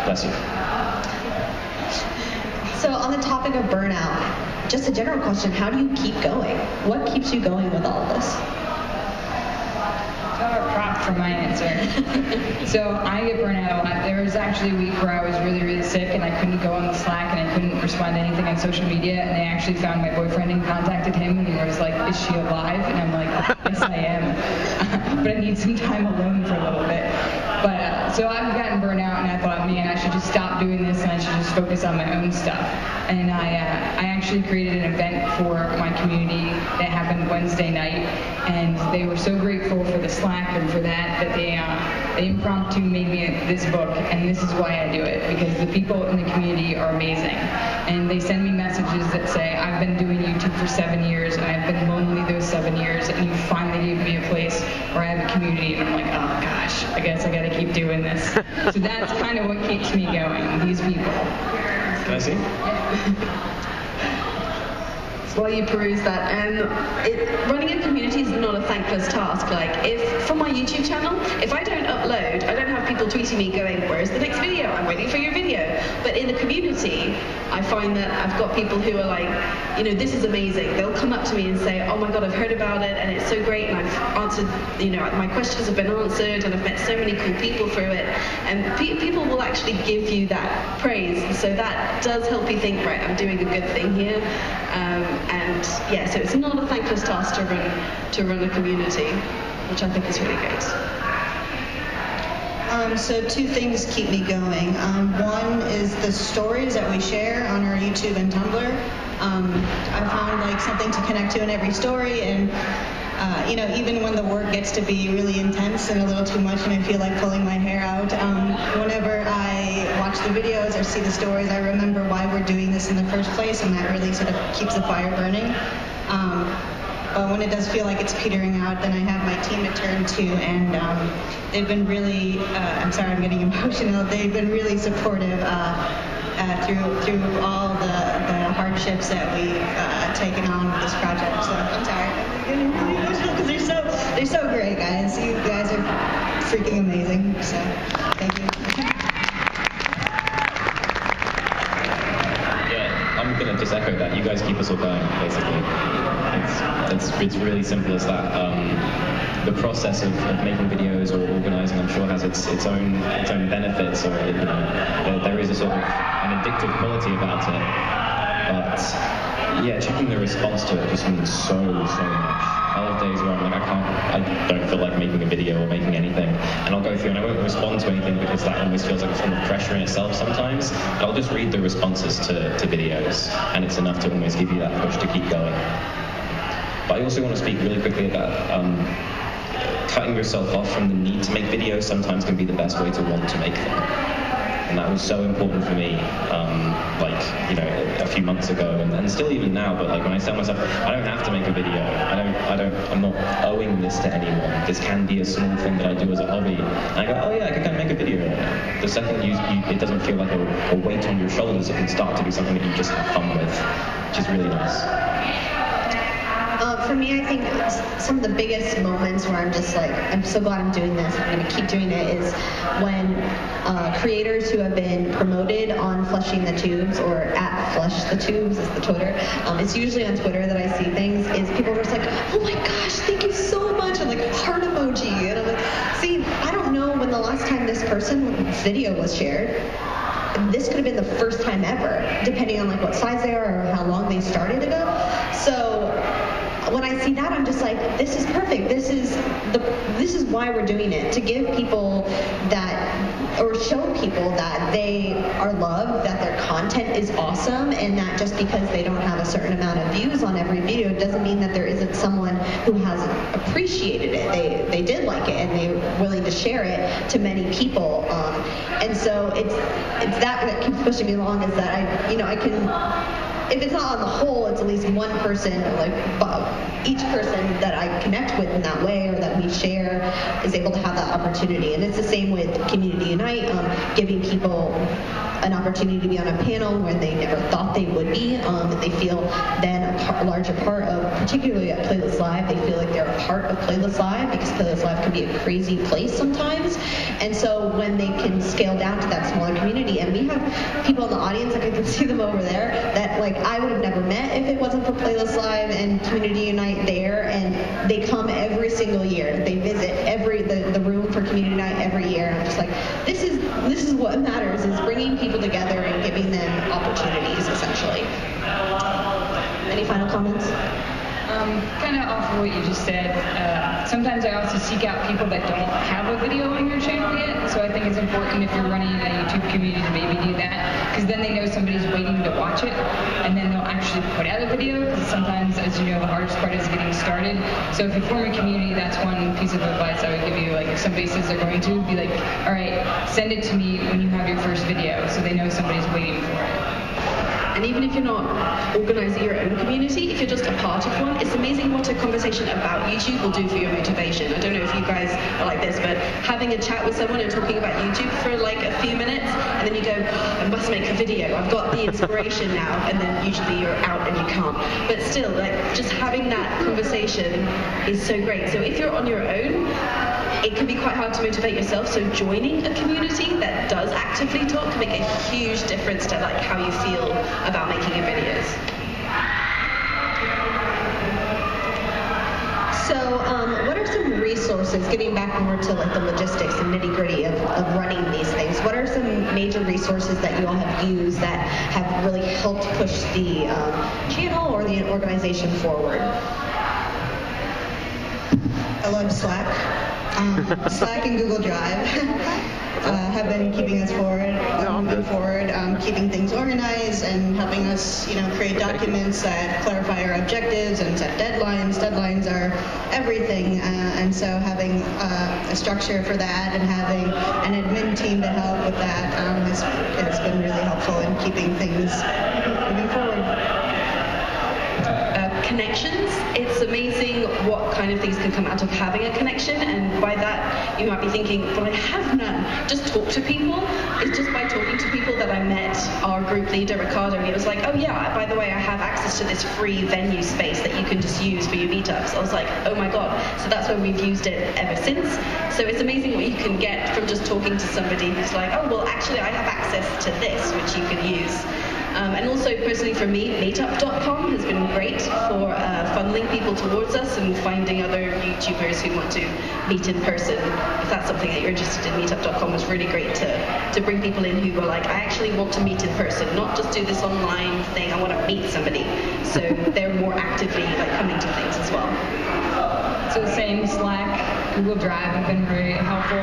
Bless you. So on the topic of burnout, just a general question, how do you keep going? What keeps you going with all of this? I have a prop for my answer. So I get burnt out a lot. There was actually a week where I was really, really sick, and I couldn't go on the Slack, and I couldn't respond to anything on social media, and they actually found my boyfriend and contacted him, and he was like, is she alive? And I'm like, yes, I am. But I need some time alone for a little bit. But so I've gotten burnt out, and I thought, man, I should just stop doing this, and I should just focus on my own stuff. And I actually created an event for my community that happened Wednesday night, and they were so grateful for the Slack and for that they impromptu made me this book, and this is why I do it, because the people in the community are amazing. And they send me messages that say, I've been doing YouTube for 7 years, and I've been lonely those 7 years, and you finally gave me a place where I have a community, and I'm like, oh gosh, I guess I gotta keep doing this. So that's kind of what keeps me going, these people. Can I see? While you peruse that, running a community is not a thankless task. Like, for my YouTube channel, if I don't upload, I don't have people tweeting me going, where's the next video? I'm waiting for your video. But in the community, I find that I've got people who are like, you know, this is amazing. They'll come up to me and say, oh my God, I've heard about it, and it's so great, and I've answered, you know, my questions have been answered, and I've met so many cool people through it. And people will actually give you that praise. So that does help you think, right, I'm doing a good thing here. And yeah, so it's not a thankless task to run a community, which I think is really good. So 2 things keep me going. One is the stories that we share on our YouTube and Tumblr. I found like something to connect to in every story, and you know, even when the work gets to be really intense and a little too much and I feel like pulling my hair out, whenever I watch the videos or see the stories, I remember why we're doing this in the first place, and that really sort of keeps the fire burning. But when it does feel like it's petering out, then I have my team to turn to, and they've been really, I'm sorry, I'm getting emotional, they've been really supportive through all the hardships that we've taken on with this project. So I'm sorry, I'm getting really emotional because they're so great, guys. You guys are freaking amazing. So thank you. Yeah, I'm gonna just echo that. You guys keep us all going, basically. It's really simple as that. The process of making videos or organising, I'm sure, has its own benefits, or you know, there is a sort of an addictive quality about it. But yeah, checking the response to it just means so much. I have days where I'm like, I don't feel like making a video or making anything, and I'll go through and I won't respond to anything because that almost feels like a form of pressure in itself sometimes. But I'll just read the responses to videos, and it's enough to almost give you that push to keep going. But I also want to speak really quickly about cutting yourself off from the need to make videos sometimes can be the best way to want to make them. And that was so important for me, a few months ago, and still even now. But like when I tell myself, I don't have to make a video. I'm not owing this to anyone. This can be a small thing that I do as a hobby. And I go, oh yeah, I can kind of make a video right now. The second it doesn't feel like a weight on your shoulders. It can start to be something that you just have fun with, which is really nice. For me, I think some of the biggest moments where I'm just like, I'm so glad I'm doing this, I'm going to keep doing it, is when creators who have been promoted on Flushing the Tubes, or at Flush the Tubes is the Twitter, it's usually on Twitter that I see things, is people are just like, oh my gosh, thank you so much, and like heart emoji, and I'm like, see, I don't know when the last time this person's video was shared. This could have been the first time ever, depending on like what size they are or how long they started ago. So when I see that, I'm just like, this is perfect. This is why we're doing it, to give people that, or show people that they are loved, that their content is awesome, and that just because they don't have a certain amount of views on every video doesn't mean that there isn't someone who hasn't appreciated it. They did like it, and they're willing to share it to many people. And so it's that keeps pushing me along, is that I can. If it's not on the whole, it's at least one person, like each person that I connect with in that way, or that we share, is able to have that opportunity. And it's the same with Community Unite, giving people an opportunity to be on a panel where they never thought they would be, and they feel then a larger part of, particularly at Playlist Live, they feel like they're a part of Playlist Live, because Playlist Live can be a crazy place sometimes. And so when they can scale down to that smaller community, and we have people in the audience, like I can see them over there, that like I would have never met if it wasn't for Playlist Live and Community Unite there, and they come every single year. They visit the room for Community Unite every year, and I'm just like, this is what matters, is bringing people together and giving them opportunities, essentially. Any final comments? Kind of off of what you just said, sometimes I also seek out people that don't have a video on their channel yet, so I think it's important if you're running a YouTube community to maybe do that, because then they know somebody's waiting to watch it, and then they'll actually put out a video, because sometimes, as you know, the hardest part is getting started. So if you form a community, that's one piece of advice I would give you. Like if somebody says they're going to, be like, all right, send it to me when you have your first video, so they know somebody's waiting for it. And even if you're not organising your own community, if you're just a part of one, it's amazing what a conversation about YouTube will do for your motivation. I don't know if you guys are like this, but having a chat with someone and talking about YouTube for like a few minutes, and then you go, I must make a video, I've got the inspiration now, and then usually you're out and you can't. But still, like, just having that conversation is so great. So if you're on your own, it can be quite hard to motivate yourself, so joining a community that does actively talk can make a huge difference to like how you feel about making your videos. So what are some resources, getting back more to like the logistics and nitty-gritty of running these things, what are some major resources that you all have used that have really helped push the channel or the organization forward? I love Slack. Slack and Google Drive have been keeping us moving forward, keeping things organized and helping us, create documents that clarify our objectives and set deadlines. Deadlines are everything, and so having a structure for that and having an admin team to help with that has been really helpful in keeping things moving forward. Connections. It's amazing what kind of things can come out of having a connection, and by that you might be thinking, well, I have none. Just talk to people. It's just by talking to people that I met our group leader, Ricardo, and he was like, oh yeah, by the way, I have access to this free venue space that you can just use for your meetups. I was like, oh my god. So that's why we've used it ever since. So it's amazing what you can get from just talking to somebody who's like, oh well, actually I have access to this, which you can use. And also, personally for me, meetup.com has been great for funneling people towards us and finding other YouTubers who want to meet in person. If that's something that you're interested in, meetup.com is really great to bring people in who are like, I actually want to meet in person, not just do this online thing, I want to meet somebody. So they're more actively like coming to things as well. So same, Slack, Google Drive have been very helpful.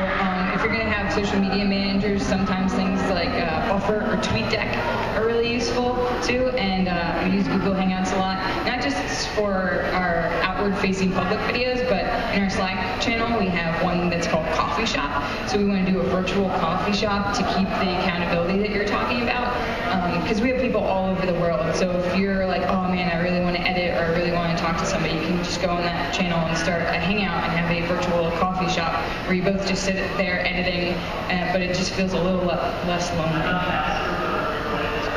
If you're going to have social media managers, sometimes things like Buffer or TweetDeck are really useful too. And we use Google Hangouts a lot, not just for our outward-facing public videos, but in our Slack channel we have one that's called Coffee Shop. So we want to do a virtual coffee shop to keep the accountability that you're talking about. Because we have people all over the world. So if you're like, oh man, I really want to edit or I really want to talk to somebody, you can just go on that channel and start a hangout and have a virtual coffee shop where you both just sit there editing, but it just feels a little less lonely.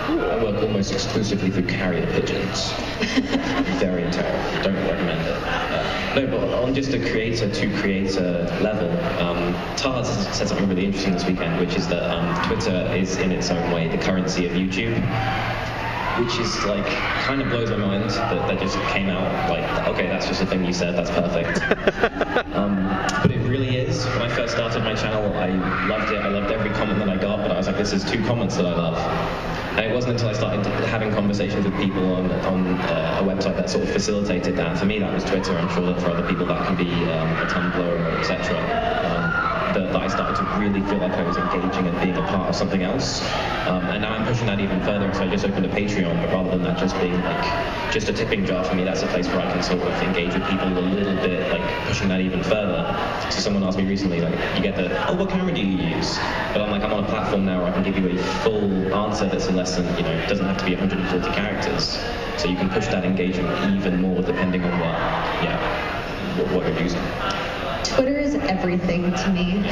I work almost exclusively through carrier pigeons. Very terrible. Don't recommend it. No, but on just a creator-to-creator level, Taha said something really interesting this weekend, which is that Twitter is in its own way the currency of YouTube, which is like kind of blows my mind that just came out like, okay, that's just a thing you said, that's perfect. But it really is. When I first started my channel, I loved it. I loved every comment that I got, but I was like, this is 2 comments that I love. And it wasn't until I started having conversations with people on a website that sort of facilitated that. For me, that was Twitter. I'm sure that for other people that can be a Tumblr or etc. That I started to really feel like I was engaging and being a part of something else. And now I'm pushing that even further, so I just opened a Patreon, but rather than that just being like just a tipping jar for me, that's a place where I can sort of engage with people a little bit, like pushing that even further. So someone asked me recently, like, you get the, oh, what camera do you use? But I'm like, I'm on a platform now where I can give you a full answer that's in less than, it doesn't have to be 140 characters. So you can push that engagement even more depending on what you're using. Twitter is everything to me.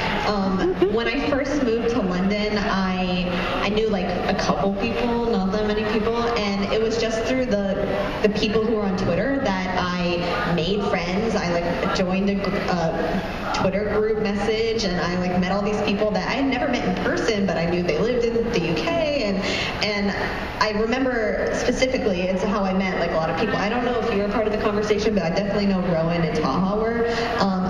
When I first moved to London, I knew like a couple people, not that many people, and it was just through the people who were on Twitter that I made friends. I like joined a Twitter group message, and I like met all these people that I had never met in person, but I knew they lived in the UK, and I remember specifically, it's how I met like a lot of people. I don't know if you were part of the conversation, but I definitely know Rowan and Taha were,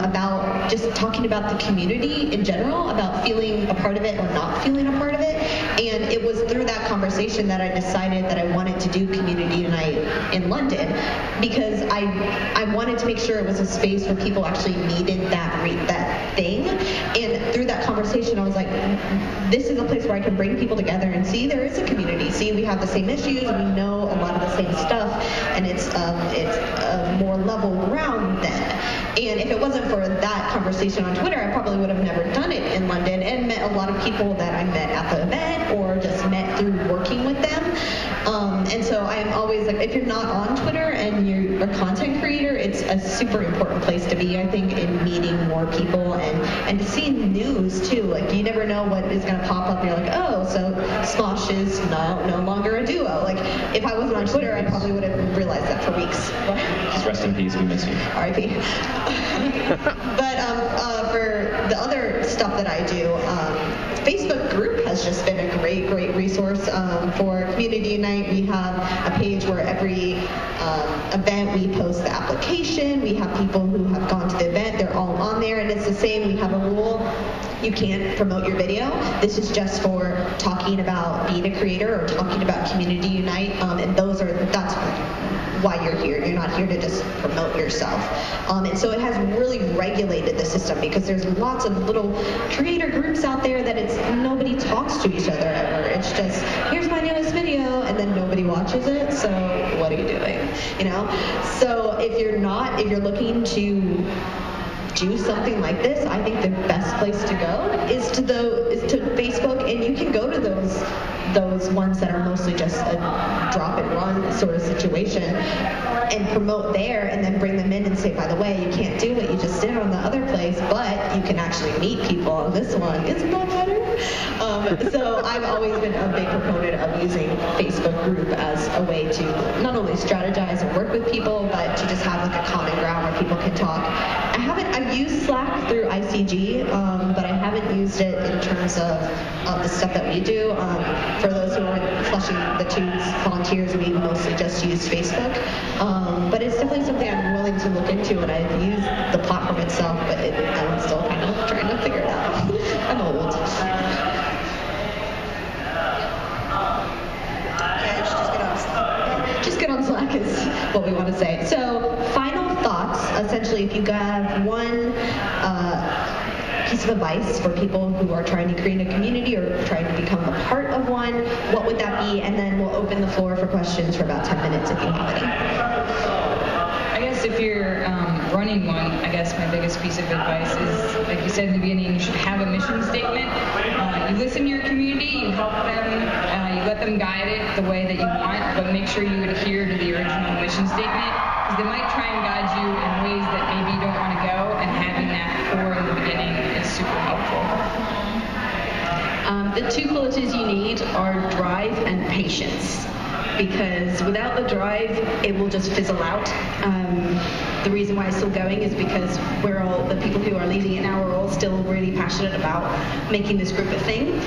about just talking about the community in general, about feeling a part of it or not feeling a part of it. And it was through that conversation that I decided that I wanted to do Community Unite in London, because I wanted to make sure it was a space where people actually needed that thing. And through that conversation, I was like, this is a place where I can bring people together and see there is a community. See, we have the same issues, we know a lot of the same stuff, and it's a more level ground then. And if it wasn't for that conversation on Twitter, I probably would have never done it in London and met a lot of people that I met at the event or just met through working with them. And so I'm always like, if you're not on Twitter and you're a content creator, it's a super important place to be, I think, in meeting more people and to see news too. Like, you never know what is going to pop up. You're like, oh, so Smosh is no longer a duo. Like, if I wasn't on Twitter, I probably would have realized that for weeks. Just rest in peace, we miss you. R.I.P. But for the other stuff that I do, Facebook group has just been a great resource for Community Unite. We have a page where every event we post the application. We have people who have gone to the event. They're all on there, and it's the same. We have a rule. You can't promote your video. This is just for talking about being a creator or talking about Community Unite, and that's why you're here. You're not here to just promote yourself. And so it has really regulated the system, because there's lots of little creator groups out there that nobody talks to each other ever. It's just, here's my newest video, and then nobody watches it, so what are you doing? So if you're looking to do something like this, I think the best place to go is to Facebook, and you can go to those ones that are mostly just a drop and run sort of situation and promote there, and then bring them in and say, by the way, you can't do what you just did on the other place, but you can actually meet people on this one. Isn't that better? So I've always been a big proponent of using Facebook group as a way to not only strategize and work with people, but to just have like a common ground where people can talk. I've used Slack through ICG, but I haven't used it in terms of the stuff that we do. For those who aren't flushing the tubes, volunteers, we mostly just use Facebook. But it's definitely something I'm willing to look into, and I've used the platform itself, but I'm still kind of trying to figure it out. I'm old. Just get on Slack is what we want to say. So, final thoughts. Essentially, if you have one piece of advice for people who are trying to create a community or trying to become a part of one, what would that be? And then we'll open the floor for questions for about 10 minutes if you have any. I guess if you're running one, I guess my biggest piece of advice is, like you said in the beginning, you should have a mission statement. You listen to your community, you help them, you let them guide it the way that you want, but make sure you adhere to the original mission statement, because they might try and guide you in ways that maybe you don't want to go, and having that core in the beginning is super helpful. The two qualities you need are drive and patience, because without the drive, it will just fizzle out. The reason why it's still going is because the people who are leading it now are all still really passionate about making this group a thing.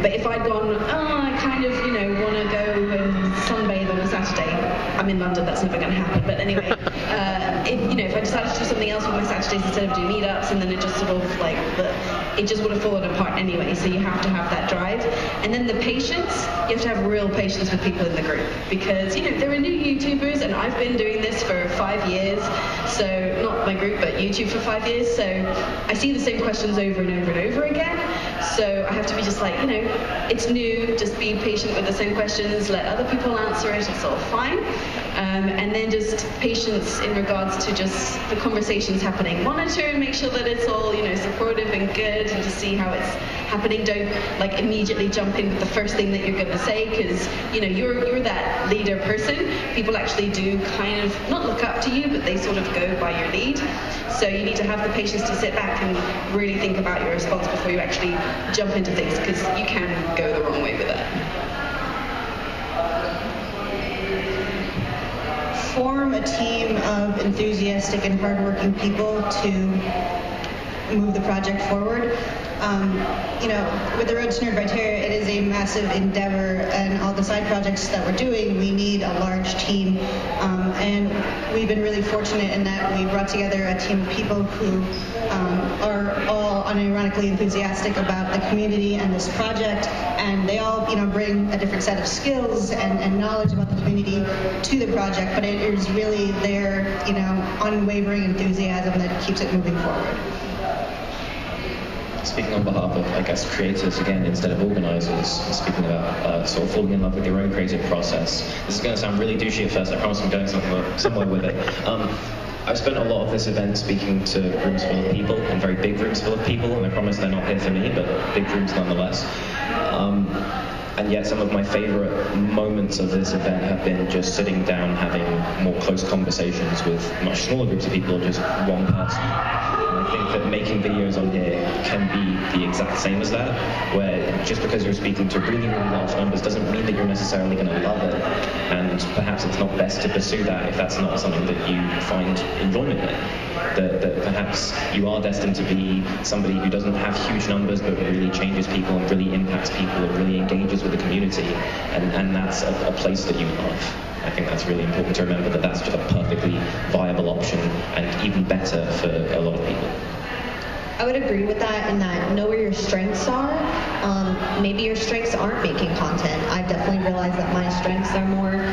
But if I'd gone, I kind of, want to go and sunbathe on a Saturday. I'm in London, that's never going to happen. But anyway, if I decided to do something else with my Saturdays instead of do meetups, and then it just sort of it just would have fallen apart anyway. So you have to have that drive. And then the patience, you have to have real patience with people in the group, because, there are new YouTubers, and I've been doing this for 5 years. So, not my group, but YouTube for 5 years. So, I see the same questions over and over and over again. So, I have to be just like, it's new, just be patient with the same questions, let other people answer it, it's all fine. And then just patience in regards to just the conversations happening. Monitor and make sure that it's all, supportive and good, and just see how it's happening. Don't immediately jump in with the first thing that you're going to say, because you're that leader person. People actually do kind of not look up to you, but they sort of go by your lead. So you need to have the patience to sit back and really think about your response before you actually jump into things, because you can go the wrong way with that. Form a team of enthusiastic and hardworking people to move the project forward. With the Road to Nerd Criteria, it is a massive endeavor, and all the side projects that we're doing, we need a large team. And we've been really fortunate in that we brought together a team of people who are all unironically enthusiastic about the community and this project, and they all, bring a different set of skills and knowledge about the community to the project, but it is really their, unwavering enthusiasm that keeps it moving forward. Speaking on behalf of, creators again instead of organizers, speaking about sort of falling in love with your own creative process. This is going to sound really douchey at first. I promise I'm going somewhere with it. I've spent a lot of this event speaking to rooms full of people, and very big rooms full of people, and I promise they're not here for me, but big rooms nonetheless. And yet some of my favorite moments of this event have been just sitting down, having more close conversations with much smaller groups of people, or just one person. And I think that making videos on here can be the exact same as that, where just because you're speaking to really, really large numbers doesn't mean that you're necessarily going to love it. And perhaps it's not best to pursue that if that's not something that you find enjoyment in. That perhaps you are destined to be somebody who doesn't have huge numbers but really changes people and really impacts people and really engages with the community, and that's a place that you love. I think that's really important to remember, that that's just a perfectly viable option, and even better for a lot of people. I would agree with that, in that know where your strengths are. Maybe your strengths aren't making content. I've definitely realized that my strengths are more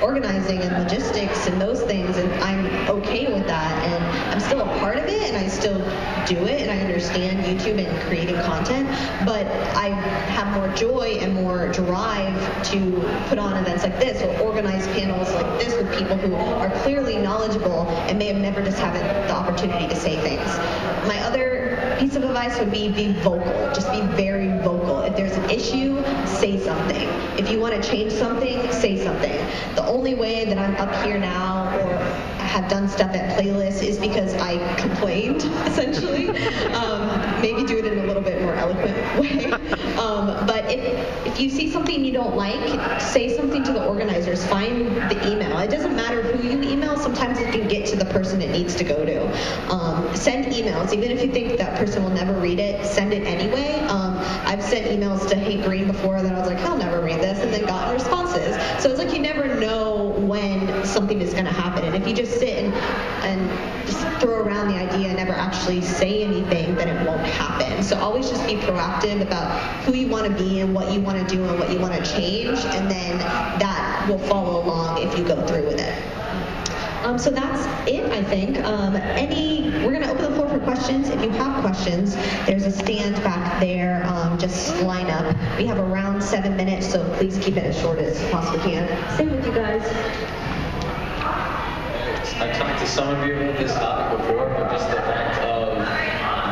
organizing and logistics and those things, and I'm okay with that, and I'm still a part of it, and I still do it, and I understand YouTube and creating content, but I have more joy and more drive to put on events like this, or organize panels like this with people who are clearly knowledgeable and may have never just had the opportunity to say things. My other piece of advice would be vocal. Just be very vocal. If there's an issue, say something. If you want to change something, say something. The only way that I'm up here now, or have done stuff at playlists is because I complained, essentially. Maybe do it in a little bit more eloquent way. But if you see something you don't like, say something to the organizers. Find the email. It doesn't matter who you email. Sometimes it can get to the person it needs to go to. Send emails. Even if you think that person will never read it, send it anyway. I've sent emails to Hank Green before that I was like, he'll never read this, and then gotten responses. So it's like you never know when something is going to happen. And if you just sit and just throw around the idea and never actually say anything, then it won't happen. So always just be proactive about who you want to be and what you want to do and what you want to change, and then that will follow along if you go through with it. So that's it, I think. We're going to open the floor for questions. If you have questions, there's a stand back there. Just line up. We have around 7 minutes, so please keep it as short as you possibly can. Stay with you guys. I've talked to some of you about this topic before, but just the fact of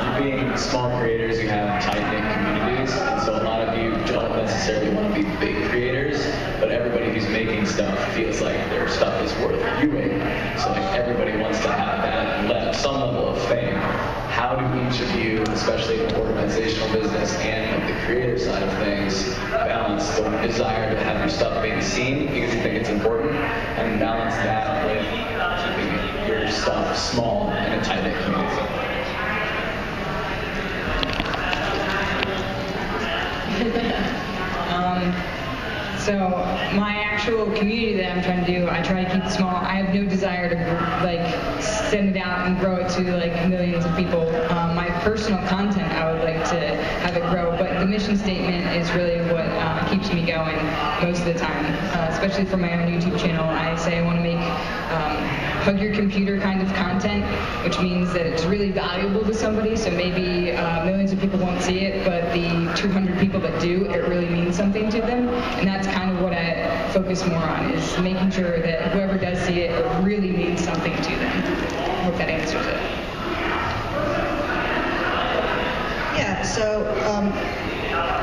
you being small creators, you have tight-knit communities, and so a lot of you don't necessarily want to be big creators, but everybody who's making stuff feels like their stuff is worth viewing. So like everybody wants to have that some level of fame. How do each of you, especially in the organizational business and like the creative side of things, balance the desire to have your stuff being seen because you think it's important, and balance that with keeping your stuff small in a tight-knit community? So my actual community that I'm trying to do, I try to keep it small. I have no desire to like send it out and grow it to like millions of people. My personal content, I would like to have it grow, but the mission statement is really what keeps me going most of the time. Especially for my own YouTube channel, I say I want to make hug your computer kind of content, which means that it's really valuable to somebody. So maybe millions of people won't see it, but the 200 people that do, it really means something to them. And that's kind of what I focus more on, is making sure that whoever does see it, it really means something to them. I hope that answers it. Yeah, so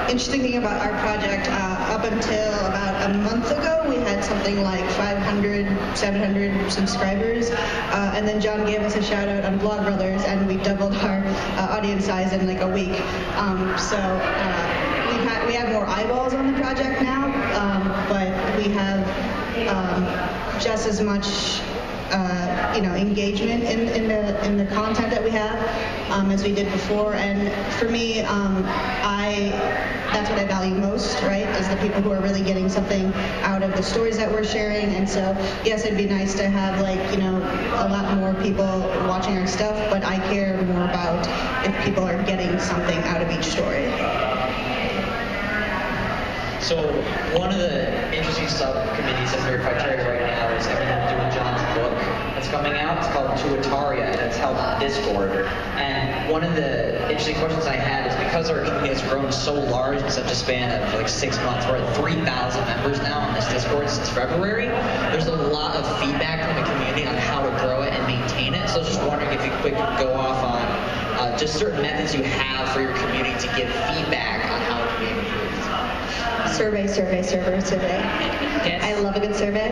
interesting thing about our project, up until about a month ago, we had something like 500, 700 subscribers, and then John gave us a shout out on Vlogbrothers, and we doubled our audience size in like a week. We have more eyeballs on the project now, but we have just as much engagement in the content that we have as we did before. And for me, that's what I value most, right? Is the people who are really getting something out of the stories that we're sharing. And so, yes, it'd be nice to have a lot more people watching our stuff, but I care more about if people are getting something out of each story. So one of the interesting subcommittees of Nerd Criteria right now is everyone doing John's book that's coming out. It's called Tuataria, and it's held on Discord. And one of the interesting questions I had is, because our community has grown so large in such a span of like 6 months, we're at 3,000 members now on this Discord since February. There's a lot of feedback from the community on how to grow it and maintain it. So I was just wondering if you could go off on just certain methods you have for your community to give feedback on how it can be improved. Survey. Yes. I love a good survey.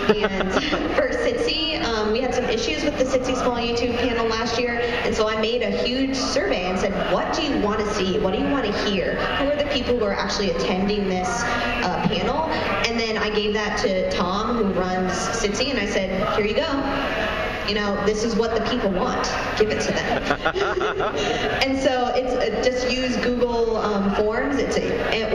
And for SITSI, we had some issues with the SITSI Small YouTube panel last year, and so I made a huge survey and said, what do you want to see? What do you want to hear? Who are the people who are actually attending this panel? And then I gave that to Tom, who runs SITSI, and I said, here you go. This is what the people want. Give it to them. And so it's just use Google Forms.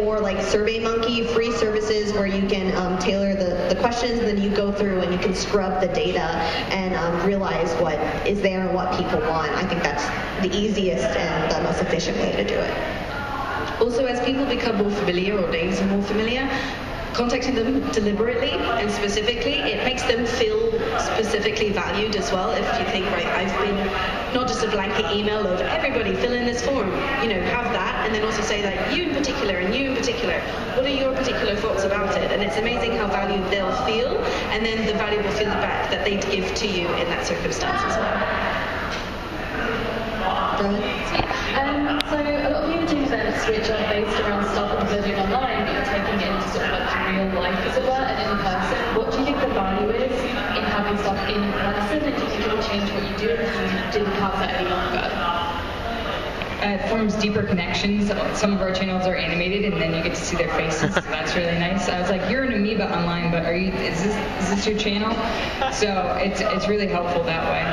Or like SurveyMonkey, free services where you can tailor the questions, and then you go through and you can scrub the data and realize what is there and what people want. I think that's the easiest and the most efficient way to do it. Also, as people become more familiar, or names are more familiar, contacting them deliberately and specifically, it makes them feel specifically valued as well. If you think, right, I've been not just a blanket email of everybody fill in this form, have that, and then also say that you in particular and you in particular, what are your particular thoughts about it? And it's amazing how valued they'll feel, and then the valuable feedback that they'd give to you in that circumstance as well. So a lot of YouTube events which are based around stuff that you're doing online, but you're taking it into sort of like real life, as it were, and in person. What do you think the value is in having stuff in person and even if you didn't have that any longer? It forms deeper connections. Some of our channels are animated, and then you get to see their faces. So that's really nice. I was like, "You're an amoeba online, but is this your channel?" So it's really helpful that way.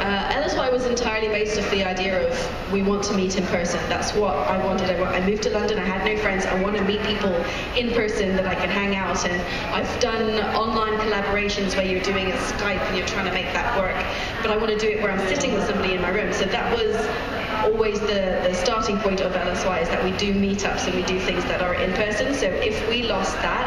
LSY was entirely based off the idea of we want to meet in person. That's what I wanted. I moved to London. I had no friends. I want to meet people in person that I can hang out. And I've done online collaborations where you're doing a Skype and you're trying to make that work. But I want to do it where I'm sitting with somebody in my room. So that was always the starting point of LSY, is that we do meetups and we do things that are in person. So if we lost that,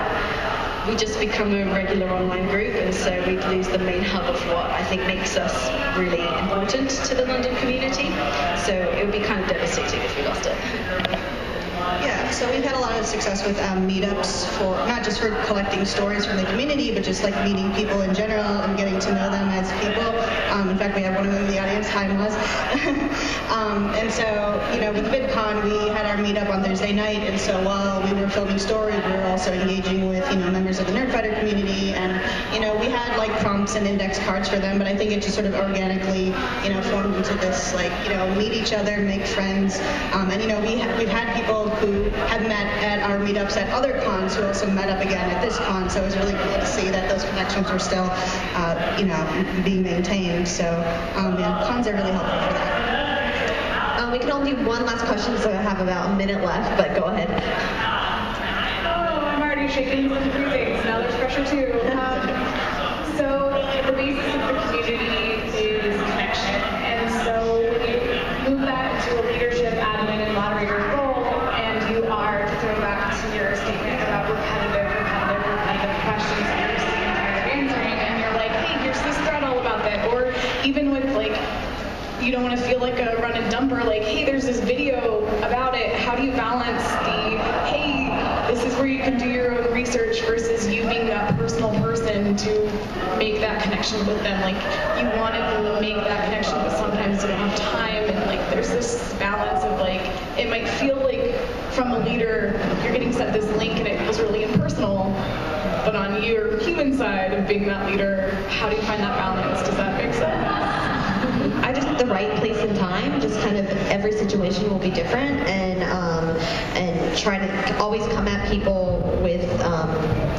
we just become a regular online group, and so we'd lose the main hub of what I think makes us really important to the London community. So it would be kind of devastating if we lost it. Yeah, so we've had a lot of success with meetups, for not just for collecting stories from the community, but just like meeting people in general and getting to know them as people. In fact, we have one of them in the audience. Hi, Maz. And so, with VidCon, we had our meetup on Thursday night, and so while we were filming stories, we were also engaging with, members of the Nerdfighter community, and, we had like prompts and index cards for them, but I think it just sort of organically, formed into this, meet each other, make friends, and, we've had people who have met at our meetups at other cons who also met up again at this con, so it was really cool to see that those connections were still, being maintained. So, cons are really helpful for that. We can only do one last question, so I have about a minute left, but go ahead. Oh, I'm already shaking from 3 things. Now there's pressure too. So the basis of the community is connection, and so when you move that into a leadership, admin, and moderator role, and you are, to throw back to your statement about repetitive questions that you're sick and tired of answering, and you're like, hey, here's this thread all about that, or even with you don't want to feel like a run and dumper, like, hey, there's this video about it. How do you balance the, hey, this is where you can do your own research versus you being that personal person to make that connection with them? Like, you want to make that connection, but sometimes you don't have time, and there's this balance of it might feel like from a leader, you're getting sent this link and it feels really impersonal, but on your human side of being that leader, how do you find that balance? Does that make sense? I just the right place and time. Just kind of every situation will be different, and try to always come at people with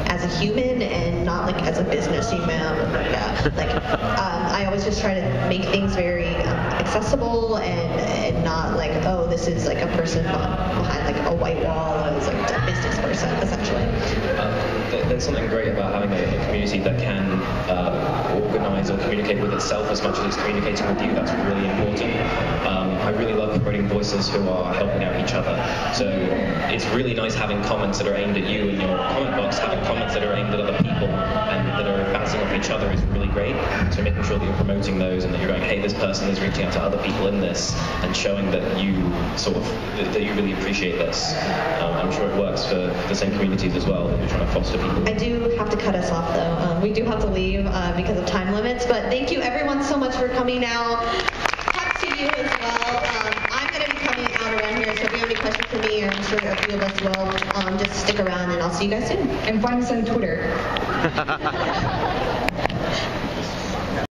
as a human and not as a business human. I always just try to make things very accessible and not oh, this is a person behind a white wall as a business person essentially. There's something great about having a community that can organize or communicate with itself as much as it's communicating with you. That's really important. I really love promoting voices who are helping out each other. So it's really nice having comments that are aimed at you in your comment box, having comments that are aimed at other people and that are bouncing off each other is really great. So making sure that you're promoting those and that you're going, hey, this person is reaching out to other people in this, and showing that you that you really appreciate this. I'm sure it works for the same communities as well that we're trying to foster people. I do have to cut us off though. We do have to leave because of time limits, but thank you everyone so much for coming out. Cut to you as well. I'm going to be coming out around here, so if you have any questions for me, or I'm sure a few of us will, just stick around and I'll see you guys soon. And find us on Twitter.